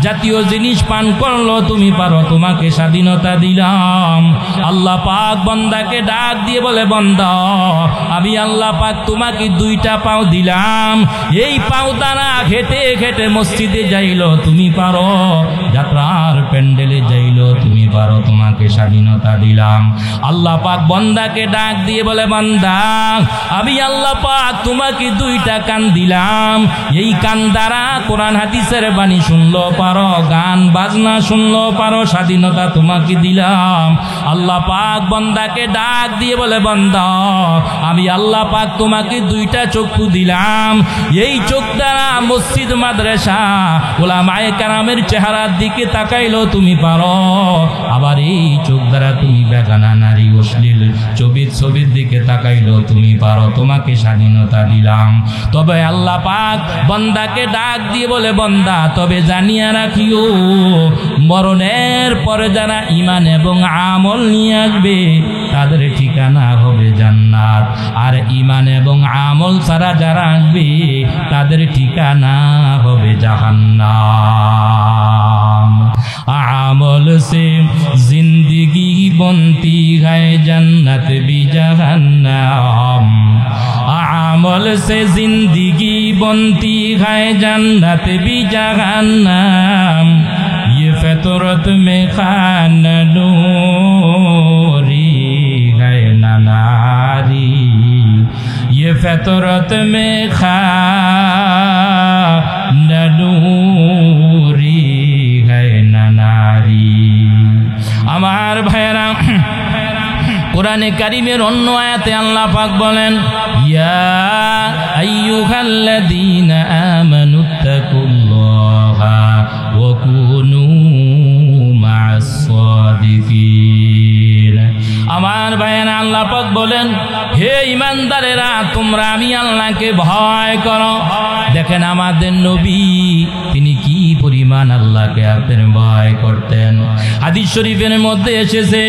জাতীয় জিনিস পান করলো তুমি পারো, তোমাকে স্বাধীনতা দিলাম। আল্লাহ পাক বান্দাকে ডাক দিয়ে বলে, বান্দা আমি আল্লাহ পাক তোমাকে 2টা পাও দিলাম, এই পাও দ্বারা হেঁটে হেঁটে মসজিদে যাইলো তুমি পারো, যাত্রার প্যান্ডেলে যাইলো তুমি পারো, তোমাকে স্বাধীনতা দিলাম। আল্লাহ পাক বান্দাকে ডাক দিয়ে বলে, বান্দা আমি আল্লাহ পাক তোমাকে 2টা কান দিলাম, এই কান দ্বারা কোরআন হাদিসের বাণী শুনলো পারো, গান বাজনা শুনলো পারো, স্বাধীনতা তোমাকে দিলাম। আল্লাহ পাক বান্দাকে ডাক দিয়ে বলে, বান্দা আমি আল্লাহ পাক তোমাকে 2টা চক্ষু দিলাম, এই চোখ দ্বারা মসজিদ মাদ্রাসা ওলামায়ে কেরামের চেহারার দিকে তাকাইলো তুমি পারো, আবার এই চোখ দ্বারা তুমি বেগানা নারী অশ্লীল ছবির দিকে তাকাইলো তুমি পারো, তোমাকে স্বাধীনতা দিলাম। তবে আল্লাহ পাক বান্দাকে ডাক দিয়ে বলে, বান্দা তবে জানিয়া রাখিও মরণের পরে যারা ঈমান এবং আমল নিয়ে আসবে তাদের ঠিকানা হবে জান্নাত, আর ঈমান এবং আমল ছাড়া যারা আসবে তাদের ঠিকানা হবে জাহান্নাম। আমল से जिंदगी बनती है जन्नत भी जहन्नम, আমল से जिंदगी बनती है जन्नत भी जहन्नम, ये फितरत में खाना नूरी है ना नारी, ये फितरत में खाना नूरी है ना नारी। আমার ভাইরা কোরআনে কারীমের অন্য আয়াতে আল্লাহ পাক বলেন, ইয়া আইয়ুহাল্লাযীনা আমানুত্তাকুল্লাহা ওয়া কুনু মা'আস সাদিকিন। আমার ভাইরা আল্লাহ পাক বলেন, হে ঈমানদারেরা তোমরা আমি আল্লাহকে ভয় করো। দেখেন আমাদের নবী তিনি কি পরিমাণ আল্লাহকে আপনার ভয় করতেন। হাদিস শরীফের মধ্যে এসেছে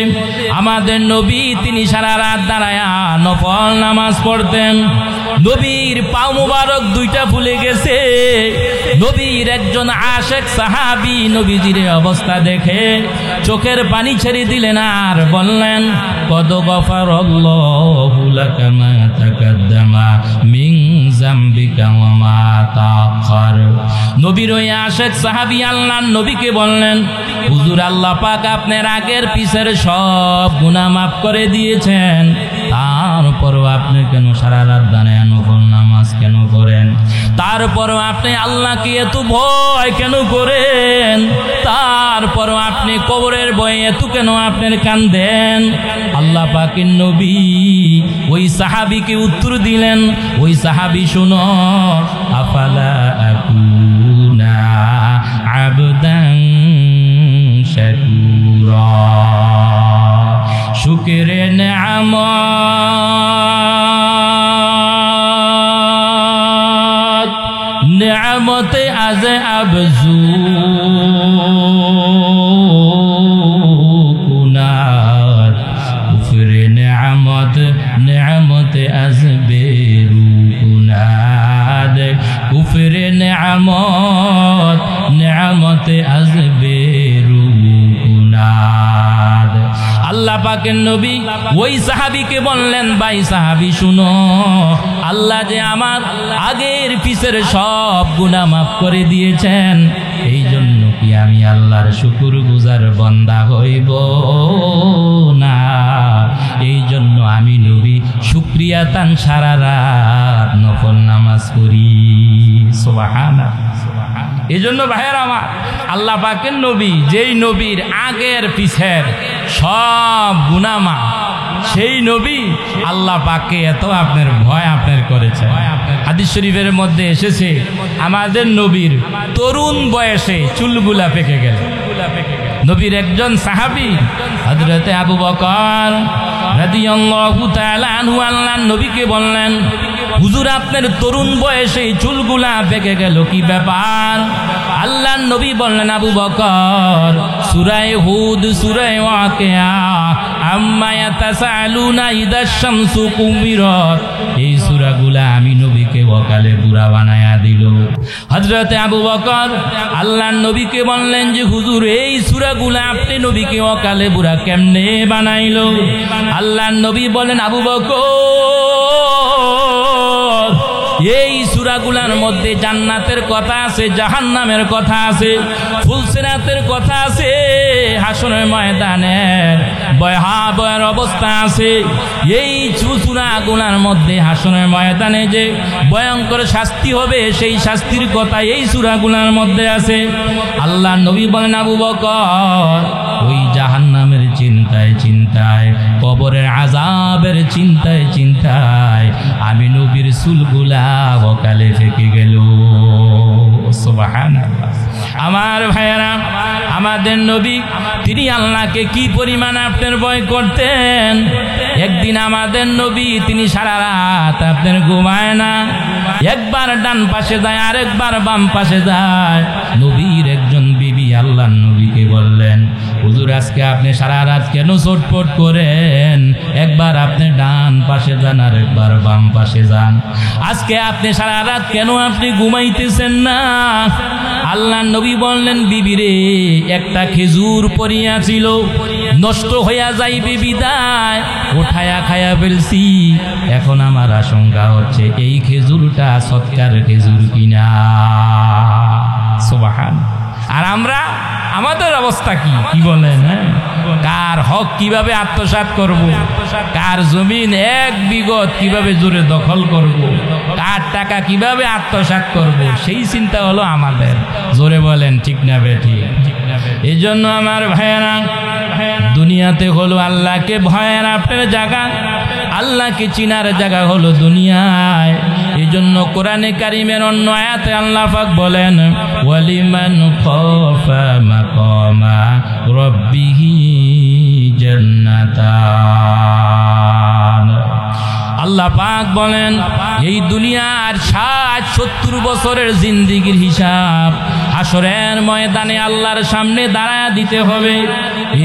আমাদের নবী তিনি সারা রাত দাঁড়ায়া নফল নামাজ পড়তেন। নবীর পা মুবারক 2টা ফুলে গেছে। নবীর একজন আশেক সাহাবী নবীজির অবস্থা দেখে চোখের পানি ছেড়ে দিলেন আর বললেন, কদ গফারাল্লাহু লাকা মা তাকাদ্দামা মিন যামবিকা ওয়া মা তাআখার। নবীর ওই আশেক সাহাবী আল্লাহর নবীকে বললেন, হুজুর আল্লাহ পাক আপনার আগের পিছের সব গুনাহ মাফ করে দিয়েছেন, তারপরও আপনি কেন সারা রাত দাঁড়ায় নফল নামাজ কেন করেন? তারপরও আপনি আল্লাহকে এত ভয় কেন করেন? তারপরও আপনি কবরের ভয়ে এত কেন আপনার কাঁদেন? আল্লাহ পাকের নবী ওই সাহাবীকে উত্তর দিলেন, ওই সাহাবী শুনো, আফালা আকুনা আবদান শাকুরা, শুকরে নেয়ামত নেয়ামতে আজ আবজু কুনার, কুফরে নেয়ামত নেয়ামতে আজ বেরু কুনাদ, কুফরে নেয়ামত নেয়ামতে আজ বেরু কুনাদ। আল্লাহ পাকের নবী ওই সাহাবীকে বললেন, ভাই সাহাবী শুনো, আল্লাহ যে আমার আগের পিছের সব গুনাহ মাফ করে দিয়েছেন, এই জন্য কি আমি আল্লাহর শুকরগুজার বান্দা হইব না। এই জন্য আমি নবী শুকরিয়া তান সারা রাত নফল নামাজ পড়ি। সুবহানাল্লাহ। এই জন্য ভাইয়ের আমার, আল্লাহ পাকের নবী, যেই নবীর আগের পিছের সব গুনাহ মাফ, সেই নবী আল্লাহ পাককে এত আপনার ভয় আপনার করেছে। হাদিস শরীফের মধ্যে এসেছে আমাদের নবীর তরুণ বয়সে চুলগুলা পেকে গেল। নবীর একজন সাহাবী হযরতে আবু বকর রাদিয়াল্লাহু তাআলা আনহু আল্লাহর নবীকে বললেন, হুজুর আপনার তরুণ বয়সে চুলগুলা পেকে গেল, কি ব্যাপার? আল্লাহর নবী বললেন, আবু বকর, সূরা হুদ, সূরা ওয়াকিয়া, আম্মা ইয়াতাসালুনা ইদাশ শামসু কুবিরত, এই সূরাগুলা আমি নবীকে ওকালে বুড়া বানায়া দিল। হযরতে আবু বকর আল্লাহর নবীকে বললেন যে হুজুর এই সূরাগুলা আপনি নবীকে ওকালে বুড়া কেমনে বানাইলো? আল্লাহর নবী বলেন, আবু বকর, এই সূরাগুলার মধ্যে জান্নাতের কথা আছে, জাহান্নামের কথা আছে, ফুলসিরাতের কথা আছে, হাসরের ময়দানের ভয়াবহ অবস্থা আছে। এই সূরাগুলার মধ্যে হাসরের ময়দানে যে ভয়ঙ্কর শাস্তি হবে সেই শাস্তির কথা এই সূরাগুলার মধ্যে আছে। আল্লাহর নবী বলেন, আবু বকর, ওই জাহান্নামের চিন্তায় চিন্তায়, কবরের আযাবের চিন্তায় চিন্তায় আমি নবীর চুলগুলা অকালে ফেকে গেল। সুবহানাল্লাহ। আমার ভাইয়েরা, আমাদের নবী তিনি আল্লাহকে কি পরিমাণ আপনার ভয় করতেন। একদিন আমাদের নবী তিনি সারা রাত আপনার ঘুমায় না, একবার ডান পাশে যায় আরেকবার বাম পাশে যায়। নবীর একজন বিবি আল্লাহর নবীকে বললেন, হুজুর আজকে আপনি সারা রাত কেন ছটফট করেন? একবার আপনি ডান পাশে যান আর একবার বাম পাশে যান, আজকে আপনি সারা রাত কেন আপনি ঘুমাইতেছেন না? আল্লাহর নবী বললেন, বিবিরে একটা খেজুর পড়িয়াছিল, নষ্ট হইয়া যাইবে বিদায় উঠায়া খায়া ফেলছি, এখন আমার আশঙ্কা হচ্ছে এই খেজুরটা সৎকার খেজুর কিনা। সুবহানাল্লাহ। আর আমরা, আমাদের অবস্থা কি কি বলেন? কার হক কিভাবে আত্মসাৎ করব, কার জমিন এক বিঘত কিভাবে জোরে দখল করব, কার টাকা কিভাবে আত্মসাৎ করব, সেই চিন্তা হলো আমাদের। জোরে বলেন ঠিক না বেঠিক? এই জন্য আমার ভাইয়েরা, দুনিয়াতে হলো আল্লাহকে ভয়ের আপনার জায়গা, আল্লাহকে চিনার জায়গা হলো দুনিয়ায়। এই জন্য কোরআনে কারিমের অন্য আয়াতে আল্লাহ পাক বলেন, ওয়ালিমান খাফা মাকামা রাব্বিহি জান্নাতান। আল্লাহ পাক বলেন, এই দুনিয়ার 60-70 বছরের জিন্দেগির হিসাব হাসরের ময়দানে আল্লাহর সামনে দাঁড়ায় দিতে হবে।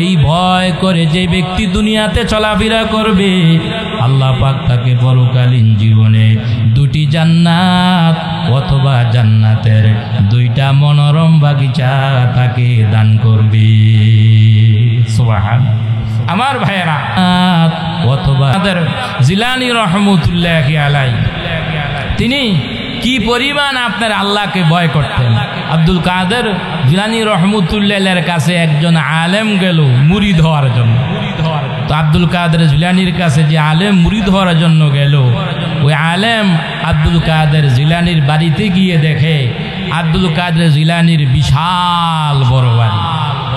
এই ভয় করে যে ব্যক্তি দুনিয়াতে চলাফেরা করবে, আল্লাহ পাক তাকে পরকালীন জীবনে 2টি জান্নাত অথবা জান্নাতের 2টা মনোরম বাগিচা তাকে দান করবে। সুবহানাল্লাহ। আমার ভাইয়েরা, অথবা জিলানী রহমতুল্লাহি আলাইহি তিনি কি পরিমাণ আপনার আল্লাহকে ভয় করতেন। আব্দুল কাদের জিলানী রহমতুল্লাহের কাছে একজন আলেম গেল মুরিদ হওয়ার জন্য। তো আব্দুল কাদের জিলানীর কাছে যে আলেম মুরিদ হওয়ার জন্য গেল, ওই আলেম আব্দুল কাদের জিলানীর বাড়িতে গিয়ে দেখে আব্দুল কাদের জিলানীর বিশাল বড় বাড়ি।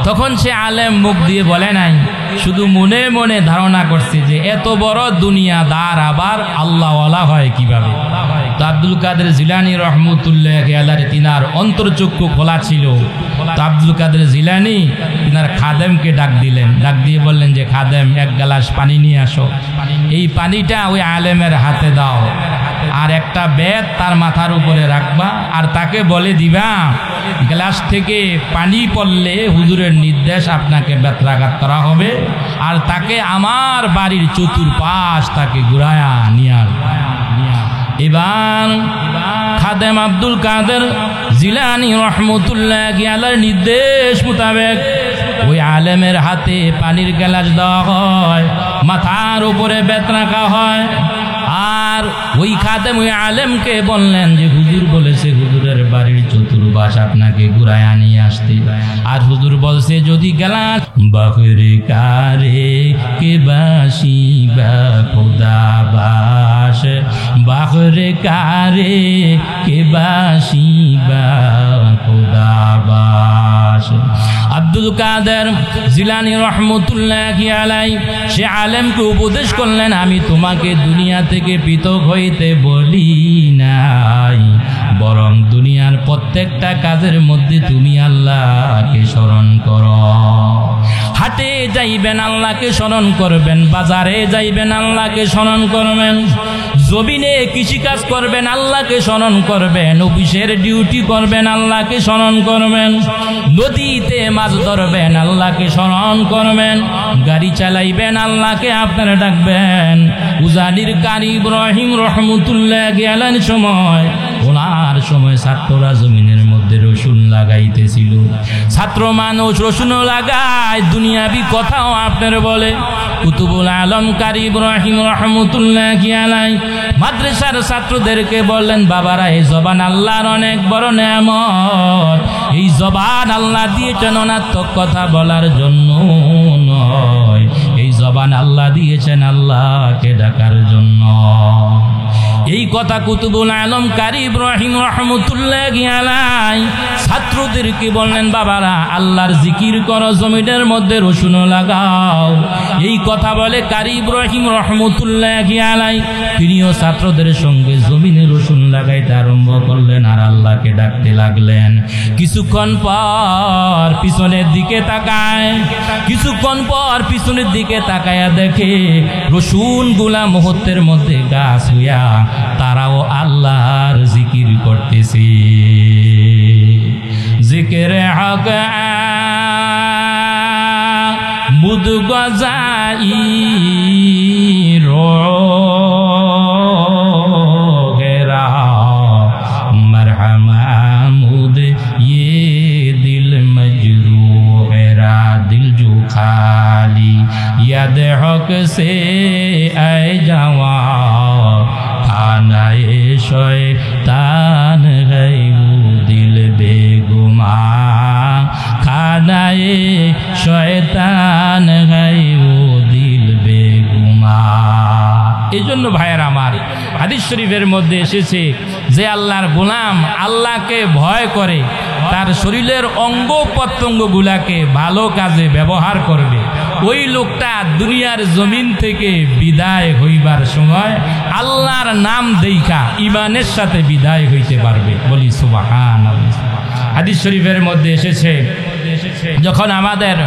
তখন সে আলেম মুখ দিয়ে বলে নাই, শুধু মনে মনে ধারণা করছে যে এত বড় দুনিয়াদার আবার আল্লাহওয়ালা হয় কিভাবে। তো আব্দুল কাদের জিলানী রহমতুল্লাহি আলাইহি তিনার অন্তর্চক্ষু খোলা ছিল। তো আব্দুল কাদের জিলানী তিনার খাদেমকে ডাক দিলেন, ডাক দিয়ে বললেন যে খাদেম, 1 গ্লাস পানি নিয়ে আসো, এই পানিটা ওই আলেমের হাতে দাও, আর একটা বেত তার মাথার উপরে রাখবা, আর তাকে বলে দিবা গ্লাস থেকে পানি পড়লে হুজুরের নির্দেশ আপনাকে বেত্রাঘাত করা হবে, আর তাকে আমার বাড়ির চতুর্পাশ তাকে ঘুরায়া নিয়ে আসবে। এবার খাদেম আব্দুল কাদের জিলানী রহমতুল্লাহি আলাইহির নির্দেশ মোতাবেক ওই আলেমের হাতে পানির গ্লাস দেওয়া হয়, মাথার উপরে বেত রাখা হয়। আর ওই খাদেম ওই আলেমকে বললেন যে হুজুর বলেছে হুজুরের বাড়ির চতুর্পাশ আপনাকে ঘুরায় আনিয়ে আসতে। আর হুজুর বলছে যদি গেলা বাহরে কারে কে বাসি বা খোদা বাস, বাহরে কারে কে বাসি বা খোদা বাস। আব্দুল কাদের জিলানী রহমতুল্লাহি আলাইহি সে আলেমকে উপদেশ করলেন, আমি তোমাকে দুনিয়া থেকে পৃথক হইতে বলি নাই, বরং দুনিয়ার প্রত্যেকটা কাজের মধ্যে তুমি আল্লাহকে স্মরণ করো। হাটে যাইবেন আল্লাহকে স্মরণ করবেন, বাজারে যাইবেন আল্লাহকে স্মরণ করবেন, জমিনে কৃষিকাজ করবেন আল্লাহকে স্মরণ করবেন, অফিসের ডিউটি করবেন আল্লাহকে স্মরণ করবেন, নদীতে মাছ ধরবেন আল্লাহকে স্মরণ করবেন, গাড়ি চালাইবেন আল্লাহকে আপনারা ডাকবেন। উজানির কারি ইব্রাহিম রহমতুল্লাহি আলাইহি সময় ওনার সময় ছাত্ররা জমিনের মধ্যে রসুন লাগাইতেছিল। ছাত্র মানুষ রসুনও লাগায়, দুনিয়াবি কথাও আপনার বলে। কুতুবুল আলম কারি ইব্রাহিম রহমতুল্লাহি আলাইহি মাদ্রাসার ছাত্রদেরকে বললেন, বাবারা এই জবান আল্লাহর অনেক বড় নেয়ামত, এই জবান আল্লাহ দিয়েছেন অনাত্মক কথা বলার জন্য নয়, এই জবান আল্লাহ দিয়েছেন আল্লাহকে ডাকার জন্য। এই কথা কুতুবুল আলম কারি ইব্রাহিম রহমতুল্লাহি আলাইহি ছাত্রদেরকে বললেন, বাবারা আল্লাহর জিকির করো, জমিনের মধ্যে রসুন লাগাও। এই কথা বলে কারি ইব্রাহিম রহমতুল্লাহি আলাইহি তিনিও ছাত্রদের সঙ্গে জমিনে রসুন লাগাইতে আরম্ভ করলেন আর আল্লাহকে ডাকতে লাগলেন। কিছুক্ষণ পর পিছনের দিকে তাকায়, কিছুক্ষণ পর পিছনের দিকে তাকায়া দেখে রসুন গুলা মুহূর্তের মধ্যে গাছ হইয়া তারাও আল্লাহর জিকির করতেছে। জিকিরে হক বুদ গজাই রোগেরা মরহমা মুদ ये दिल मजरूहेरा दिल जो खाली याद हक से आए जावा खाना ए शैतान है वो दिल बेगुमा खाना ए शैतान है वो दिल बेगुमा। এই জন্য ভাইয়ের আমার হাদিস শরীফের মধ্যে এসেছে যে আল্লাহর গোলাম আল্লাহকে ভয় করে তার শরীরের অঙ্গ প্রত্যঙ্গগুলাকে ভালো কাজে ব্যবহার করবে, ওই লোকটা দুনিয়ার জমিন থেকে বিদায় হইবার সময় আল্লাহর নাম দেইখা ঈমানের সাথে বিদায় হইতে পারবে। বলি সুবহানাল্লাহ। হাদিস শরীফের মধ্যে এসেছে যখন আমাদের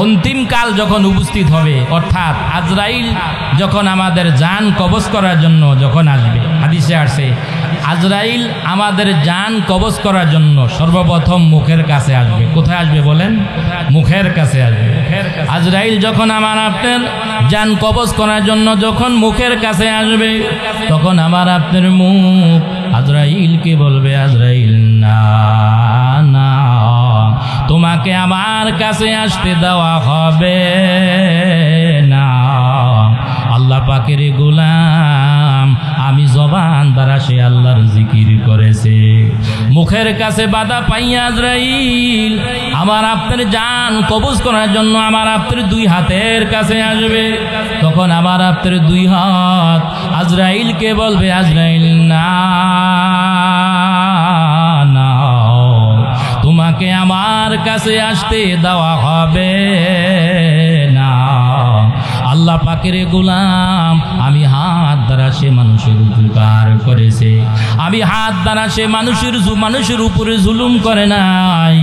অন্তিম কাল যখন উপস্থিত হবে, অর্থাৎ আজরাইল যখন আমাদের জান কবজ করার জন্য যখন আসবে, হাদিসে আসে আজরাইল আমাদের জান কবজ করার জন্য সর্বপ্রথম মুখের কাছে আসবে। কোথায় আসবে বলেন? মুখের কাছে আসবে। আজরাইল যখন আমার আপনার জান কবজ করার জন্য যখন মুখের কাছে আসবে, তখন আমার আপনার মুখ আজরাইলকে বলবে, আজরাইল না না, তোমাকে আমার কাছে আসতে দেওয়া হবে না। আল্লাহ পাকের গোলাম আমি জবান দ্বারা সে আল্লাহর জিকির করেছে, মুখের কাছে বাধা পাইয়া আজরাইল আমার আপনার জান কবজ করার জন্য আমার আপনার দুই হাতের কাছে আসবে। তখন আমার আপনার দুই হাত আজরাইলকে বলবে, আজরাইল না না, তোমাকে আমার কাছে আসতে দেওয়া হবে না। আল্লাহ পাকের গোলাম আমি হাত দ্বারা সে মানুষের উপকার করেছে, আমি হাত দ্বারা সে মানুষের উপরে জুলুম করে নাই,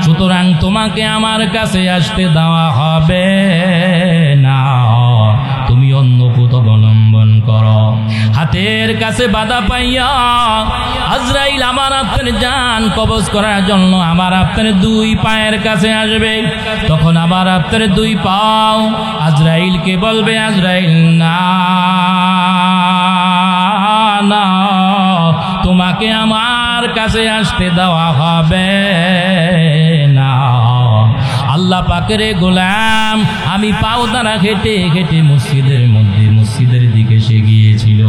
সুতরাং তোমাকে আমার কাছে আসতে দেওয়া হবে না, তুমি অন্য পথ অবলম্বন করো। হাতের কাছে বাধা পাইয়া আজরাইল আমার আপনার জান কবজ করার জন্য আমার আপনার দুই পায়ের কাছে আসবে। তখন আমার আপনার দুই পাও আজরাইলকে বলবে, আজরাইল না না, তোমাকে আমার কাছে আসতে দেওয়া হবে না। আল্লাহ পাকের গোলাম আমি পাও দ্বারা হেঁটে হেঁটে মসজিদের মসজিদের দিকে সে গিয়েছিল।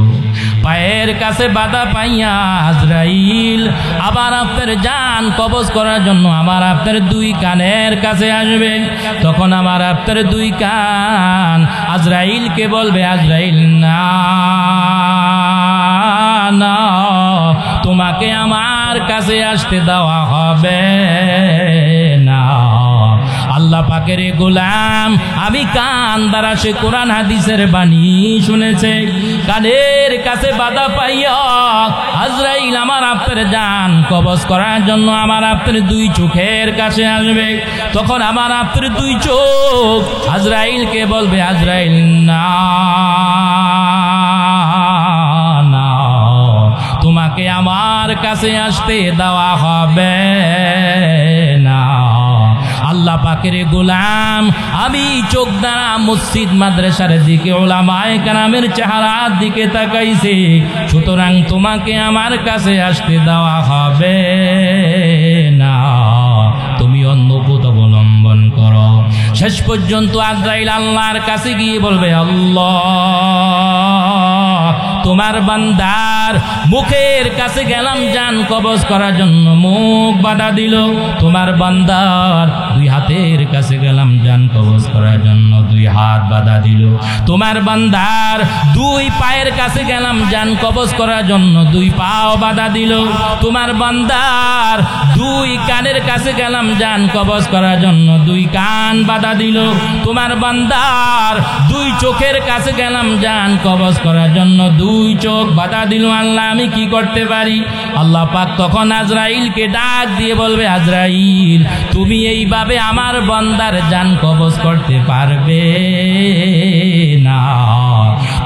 পায়ের কাছে বাধা পাইয়া আজরাইল আবার আপনার জান কবজ করার জন্য আমার আপনার দুই কানের কাছে আসবে। তখন আমার আপনার দুই কান আজরাইলকে বলবে, আজরাইল না না, তোমাকে আমার কাছে আসতে দেওয়া হবে না। আল্লাহ পাকের গোলাম, আমি কান দ্বারা সে কোরআন হাদিসের বাণী শুনেছে। কানের কাছে বাধা পাইয়া আজরাইল আমার আপনার জান কবজ করার জন্য আমার আপনার দুই চোখের কাছে আসবে। তখন আমার আপনার দুই চোখ আজরাইলকে বলবে, আজরাইল না না, তোমাকে আমার কাছে আসতে দেওয়া হবে না। আল্লাহ পাকের গোলাম, আমি চোখ দ্বারা মসজিদ মাদ্রাসার দিকে উলামায়ে কেরামের চেহারার দিকে তাকাইছি, সুতরাং তোমাকে আমার কাছে আসতে দেওয়া হবে না, তুমি অন্য পথ অবলম্বন করো। শেষ পর্যন্ত আজরাইল আল্লাহর কাছে গিয়ে বলবে, আল্লাহ তোমার বান্দার মুখের কাছে গেলাম জান কবজ করার জন্য, মুখ বাধা দিল। তোমার বান্দার দুই হাতের কাছে গেলাম জান কবজ করার জন্য, দুই হাত বাধা দিল। তোমার বান্দার দুই পায়ের কাছে গেলাম জান কবজ করার জন্য, দুই পাও বাধা দিল। তোমার বান্দার দুই কানের কাছে গেলাম জান কবজ করার জন্য, দুই কান বাধা দিল। তোমার বান্দার দুই চোখের কাছে গেলাম জান কবজ করার জন্য, দুই চোখ বাধা দিল। আল্লাহ আমি কি করতে পারি? আল্লাহ পাক তখন আজরাইলকে ডাক দিয়ে বলবে, আজরাইল তুমি এইভাবে আমার বান্দার জান কবজ করতে পারবে না।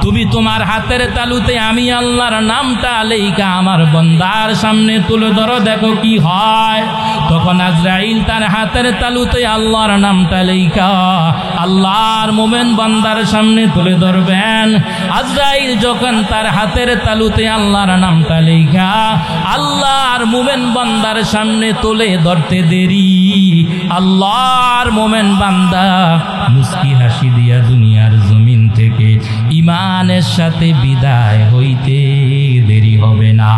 তুমি তোমার হাতের তালুতে আমি আল্লাহর নামটা লেখা আমার বান্দার সামনে তুলে ধরো, দেখো কি হয়। তখন আজরাইল তার হাতের তালুতে আল্লাহর নামটা লেখা আল্লাহর মোমেন বান্দার সামনে তুলে ধরবেন। আজরাইল যখন তার হাতের তালুতে আল্লাহর নামটা লেখা আল্লাহর মোমেন বান্দার সামনে তুলে ধরতে দেরি, আল্লাহর মোমেন বান্দা মুস্কি হাসি দিয়া দুনিয়ার জমিন থেকে ইমানের সাথে বিদায় হইতে দেরি হবে না।